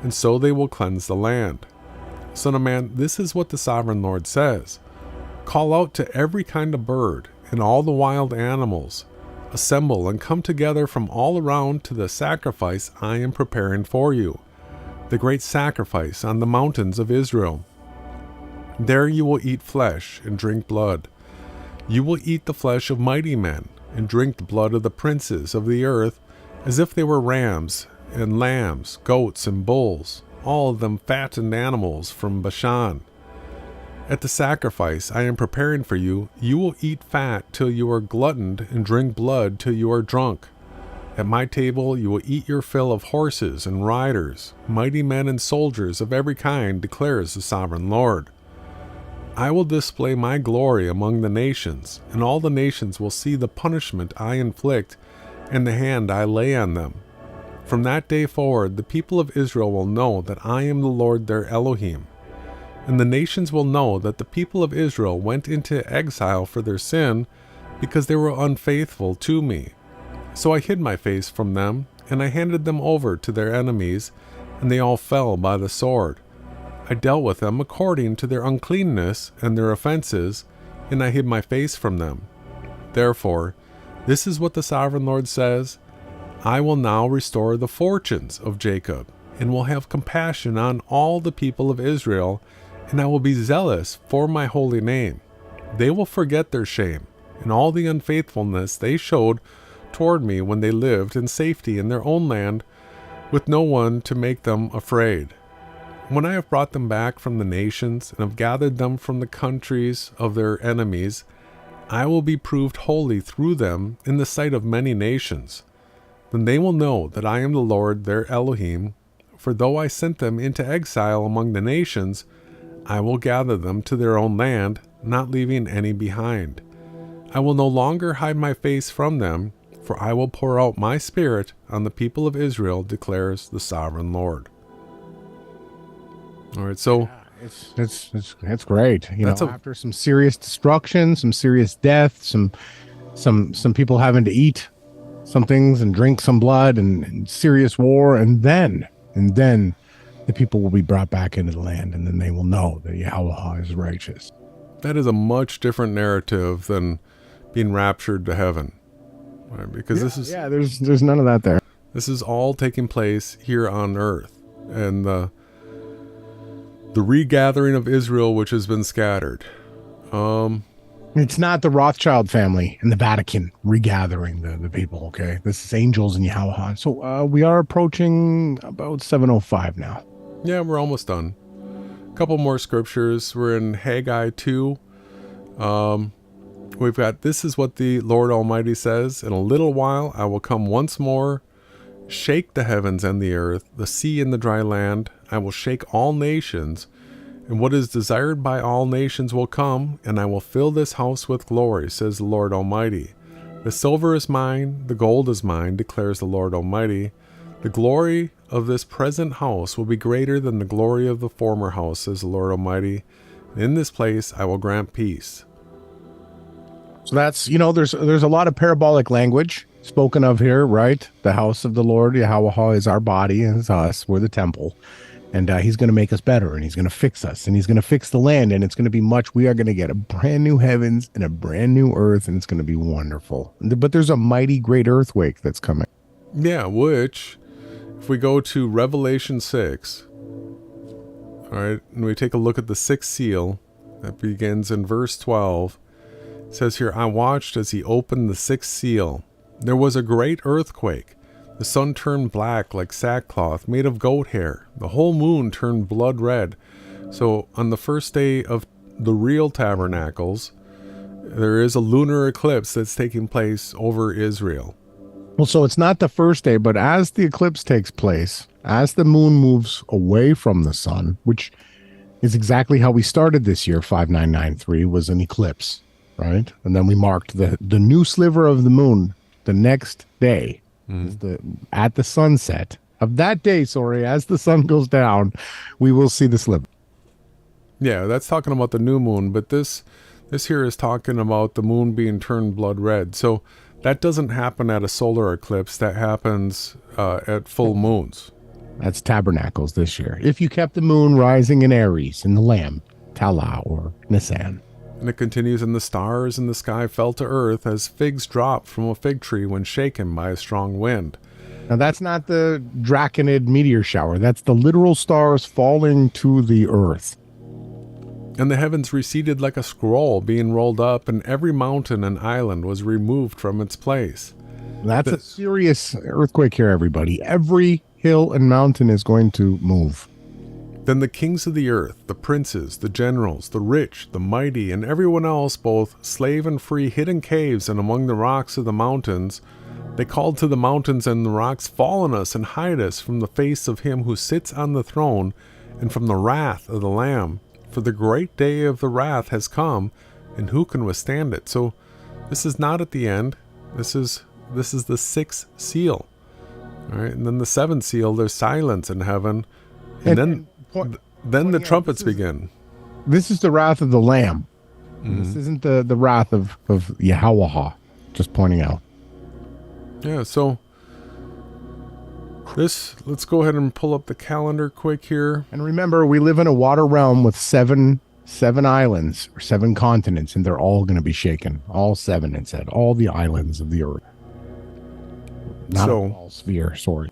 and so they will cleanse the land. Son of man, this is what the sovereign Lord says. Call out to every kind of bird and all the wild animals. Assemble and come together from all around to the sacrifice I am preparing for you, the great sacrifice on the mountains of Israel. There you will eat flesh and drink blood. You will eat the flesh of mighty men and drink the blood of the princes of the earth, as if they were rams and lambs, goats and bulls, all of them fattened animals from Bashan. At the sacrifice I am preparing for you, you will eat fat till you are gluttoned and drink blood till you are drunk. At my table you will eat your fill of horses and riders, mighty men and soldiers of every kind, declares the sovereign Lord. I will display my glory among the nations, and all the nations will see the punishment I inflict and the hand I lay on them. From that day forward, the people of Israel will know that I am the Lord their Elohim. And the nations will know that the people of Israel went into exile for their sin, because they were unfaithful to me. So I hid my face from them, and I handed them over to their enemies, and they all fell by the sword. I dealt with them according to their uncleanness and their offenses, and I hid my face from them. Therefore, this is what the sovereign Lord says. I will now restore the fortunes of Jacob, and will have compassion on all the people of Israel, and I will be zealous for my holy name. They will forget their shame and all the unfaithfulness they showed toward me when they lived in safety in their own land, with no one to make them afraid. When I have brought them back from the nations and have gathered them from the countries of their enemies, I will be proved holy through them in the sight of many nations. Then they will know that I am the Lord their Elohim, for though I sent them into exile among the nations, I will gather them to their own land, not leaving any behind. I will no longer hide my face from them, for I will pour out my spirit on the people of Israel, declares the sovereign Lord. All right, so It's great. That's After some serious destruction, some serious death, some people having to eat some things and drink some blood and serious war, and then the people will be brought back into the land, and then they will know that Yahweh is righteous. That is a much different narrative than being raptured to heaven, right? Because there's none of that there. This is all taking place here on earth, and the regathering of Israel, which has been scattered. It's not the Rothschild family and the Vatican regathering the people, okay? This is angels and Yahweh. So we are approaching about 7:05 now. Yeah, we're almost done. A couple more scriptures. We're in Haggai 2. We've got, this is what the Lord Almighty says, in a little while I will come once more, shake the heavens and the earth, the sea and the dry land. I will shake all nations, and what is desired by all nations will come, and I will fill this house with glory, says the Lord Almighty. The silver is mine, the gold is mine, declares the Lord Almighty. The glory of this present house will be greater than the glory of the former house, says the Lord Almighty. In this place I will grant peace. So that's, there's a lot of parabolic language spoken of here, right? The house of the Lord, Yahweh, is our body, and it's us. We're the temple. And he's going to make us better, and he's going to fix us, and he's going to fix the land, and it's going to be we are going to get a brand new heavens and a brand new earth, and it's going to be wonderful. But there's a mighty great earthquake that's coming. Yeah, which, if we go to Revelation 6, all right, and we take a look at the sixth seal, that begins in verse 12, it says here, I watched as he opened the sixth seal. There was a great earthquake. The sun turned black like sackcloth made of goat hair. The whole moon turned blood red. So on the first day of the real tabernacles, there is a lunar eclipse that's taking place over Israel. Well, so it's not the first day, but as the eclipse takes place, as the moon moves away from the sun, which is exactly how we started this year, 5993 was an eclipse, right? And then we marked the new sliver of the moon the next day. At the sunset of that day, as the sun goes down, we will see the sliver. Yeah, that's talking about the new moon, but this here is talking about the moon being turned blood red. So that doesn't happen at a solar eclipse. That happens at full moons. That's Tabernacles this year. If you kept the moon rising in Aries, in the Lamb, Tala or Nisan. And it continues, and the stars in the sky fell to earth as figs drop from a fig tree when shaken by a strong wind. Now that's not the darkened meteor shower. That's the literal stars falling to the earth. And the heavens receded like a scroll being rolled up, and every mountain and island was removed from its place. That's a serious earthquake here, everybody. Every hill and mountain is going to move. Then the kings of the earth, the princes, the generals, the rich, the mighty, and everyone else, both slave and free, hid in caves and among the rocks of the mountains. They called to the mountains and the rocks, fall on us and hide us from the face of him who sits on the throne and from the wrath of the Lamb. For the great day of the wrath has come, and who can withstand it? So this is not at the end. This is the sixth seal. All right, and then the seventh seal, there's silence in heaven. And then the trumpets begin. This is the wrath of the Lamb. This isn't the wrath of Yahawah. Just pointing out. Yeah, so let's go ahead and pull up the calendar quick here. And remember, we live in a water realm with seven islands or 7 continents, and they're all going to be shaken. All 7, it said. All the islands of the earth. Not a ball sphere, sorry.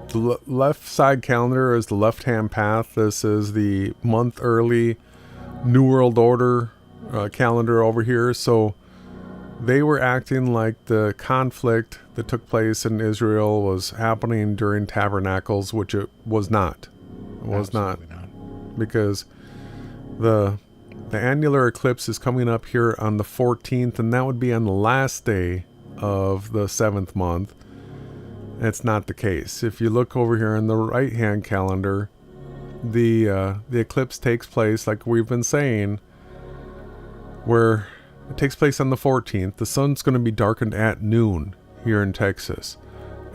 The left side calendar is the left-hand path. This is the month early New World Order calendar over here. So they were acting like the conflict that took place in Israel was happening during Tabernacles, which it was not. It was not. Because the annular eclipse is coming up here on the 14th, and that would be on the last day of the 7th month. It's not the case. If you look over here in the right-hand calendar, the eclipse takes place, like we've been saying, where it takes place on the 14th. The sun's going to be darkened at noon here in Texas.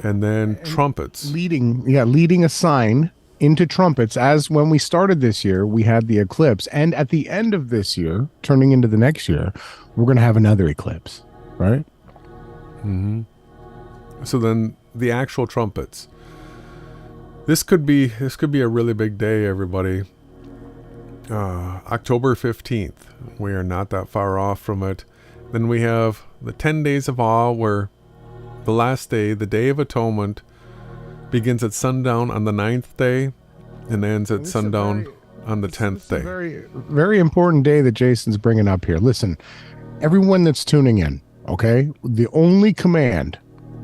And then trumpets. Leading a sign into trumpets, as when we started this year, we had the eclipse. And at the end of this year, turning into the next year, we're going to have another eclipse, right? So then the actual trumpets. This could be a really big day, everybody. October 15th. We are not that far off from it. Then we have the 10 days of awe, where the last day, the Day of Atonement, begins at sundown on the 9th day and ends at sundown on the 10th day. Very, very important day that Jason's bringing up here. Listen, everyone that's tuning in, okay? The only command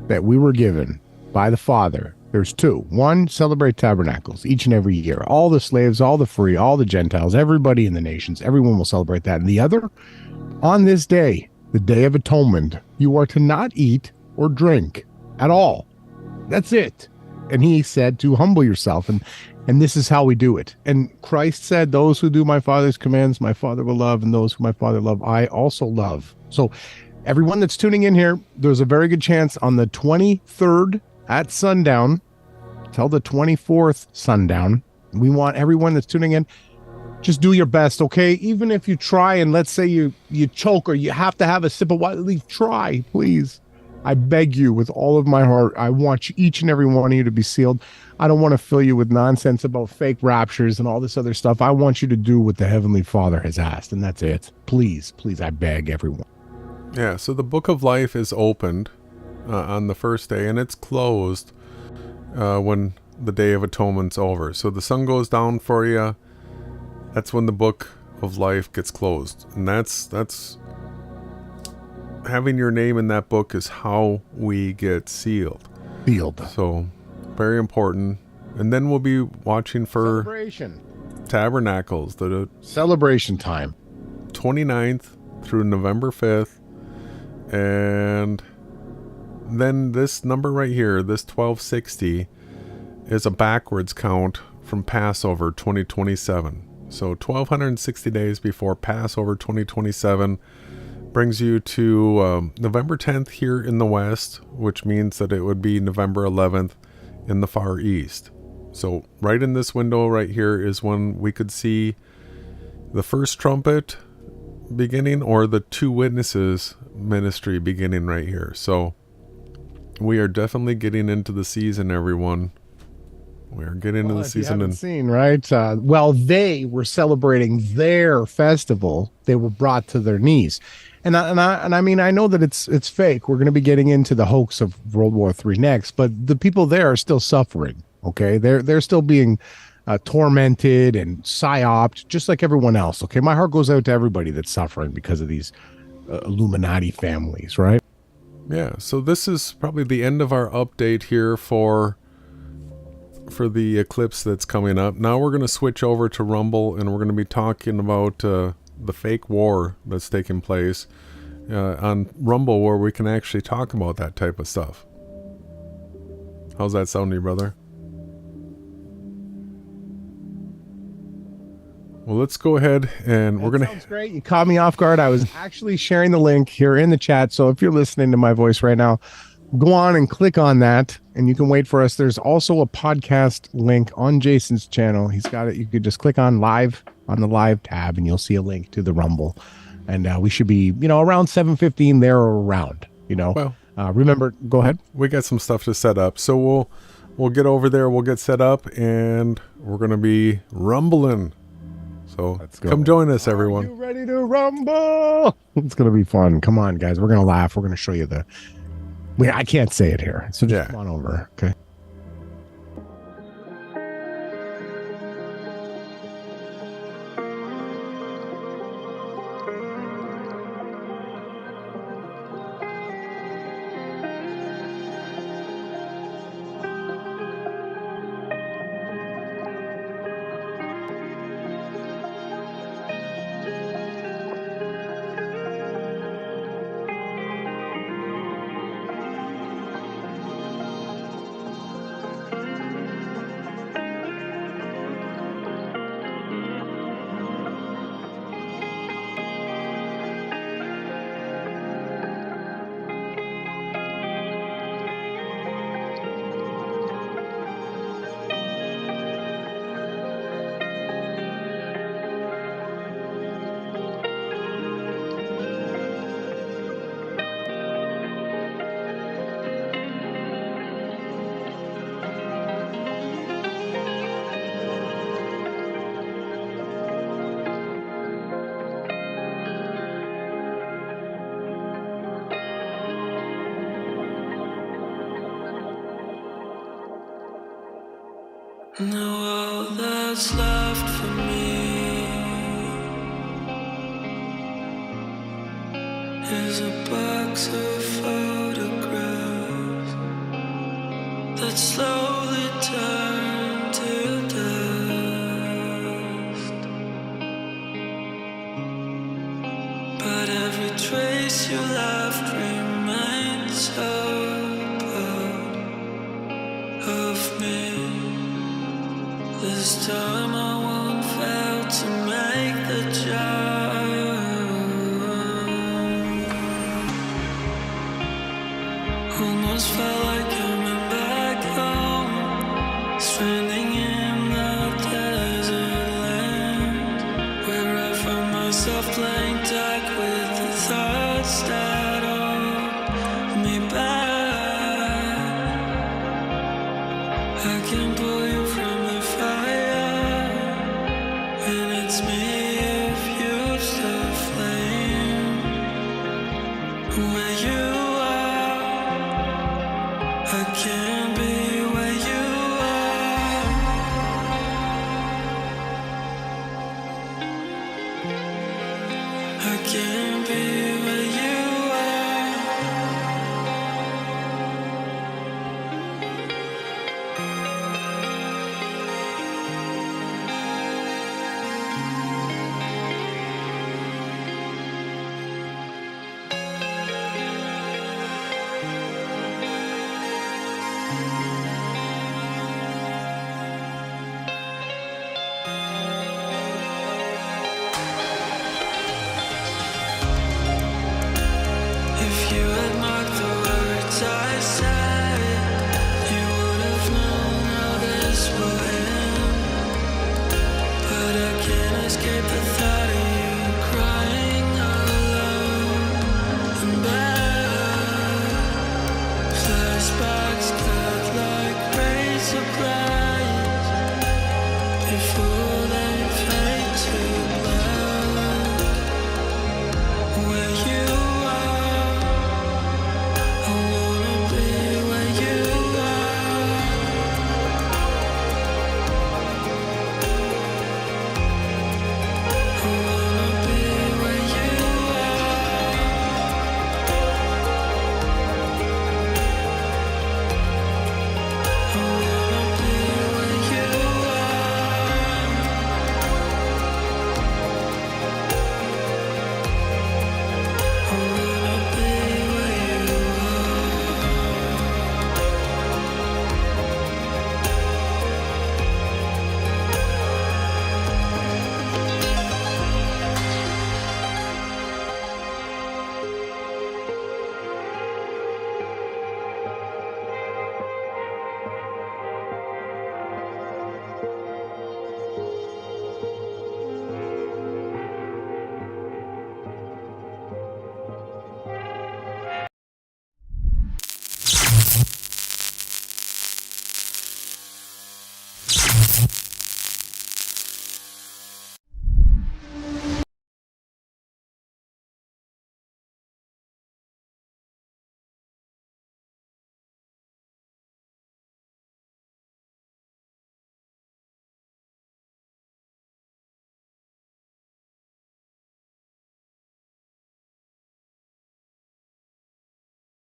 that we were given by the Father, there's two. One, celebrate Tabernacles each and every year. All the slaves, all the free, all the Gentiles, everybody in the nations, everyone will celebrate that. And the other, on this day, the Day of Atonement, you are to not eat or drink at all. That's it. And he said to humble yourself, and this is how we do it. And Christ said, those who do my Father's commands, my Father will love, and those who my Father love, I also love. So everyone that's tuning in here, there's a very good chance on the 23rd at sundown till the 24th sundown. We want everyone that's tuning in, just do your best, okay? Even if you try and let's say you choke or you have to have a sip of water, at least try, please. I beg you with all of my heart. I want each and every one of you to be sealed. I don't want to fill you with nonsense about fake raptures and all this other stuff. I want you to do what the Heavenly Father has asked, and that's it. Please, please, I beg everyone. Yeah, so the Book of Life is opened on the first day, and it's closed when the Day of Atonement's over. So the sun goes down for you. That's when the Book of Life gets closed, and that's having your name in that book is how we get sealed. So very important. And then we'll be watching for celebration. Tabernacles, the Celebration time. 29th through November 5th. And then this number right here, this 1260, is a backwards count from Passover 2027. So 1260 days before Passover 2027 brings you to November 10th here in the West, which means that it would be November 11th in the Far East. So right in this window right here is when we could see the first trumpet beginning, or the two witnesses ministry beginning right here. So we are definitely getting into the season, everyone. We are getting into the season. And seen, right? Well, they were celebrating their festival. They were brought to their knees. And I mean, I know that it's fake. We're going to be getting into the hoax of World War III next, but the people there are still suffering. Okay, they're still being tormented and psyoped, just like everyone else. Okay, my heart goes out to everybody that's suffering because of these Illuminati families, right? Yeah. So this is probably the end of our update here for the eclipse that's coming up. Now we're going to switch over to Rumble, and we're going to be talking about the fake war that's taking place on Rumble, where we can actually talk about that type of stuff. How's that sounding, brother? Well, let's go ahead and we're going to... Sounds great. You caught me off guard. I was actually sharing the link here in the chat. So if you're listening to my voice right now, go on and click on that, and you can wait for us. There's also a podcast link on Jason's channel. He's got it. You could just click on live on the live tab, and you'll see a link to the Rumble. And we should be, around 7:15 there or around, Well, remember, go ahead. We got some stuff to set up. So we'll get over there. We'll get set up, and we're going to be rumbling. So come join us, everyone. Are you ready to rumble? It's going to be fun. Come on, guys. We're going to laugh. We're going to show you I can't say it here. So just come on over. Okay. Now all that's left for me is a box of photographs that slowly turn to dust. But every trace you left remains so proud of me. This time I won't fail to make the jump. Almost felt like coming back home, stranding in the desert land, where I found myself playing tag with the thoughts that hold me back. I can pull you from the fire, and it's me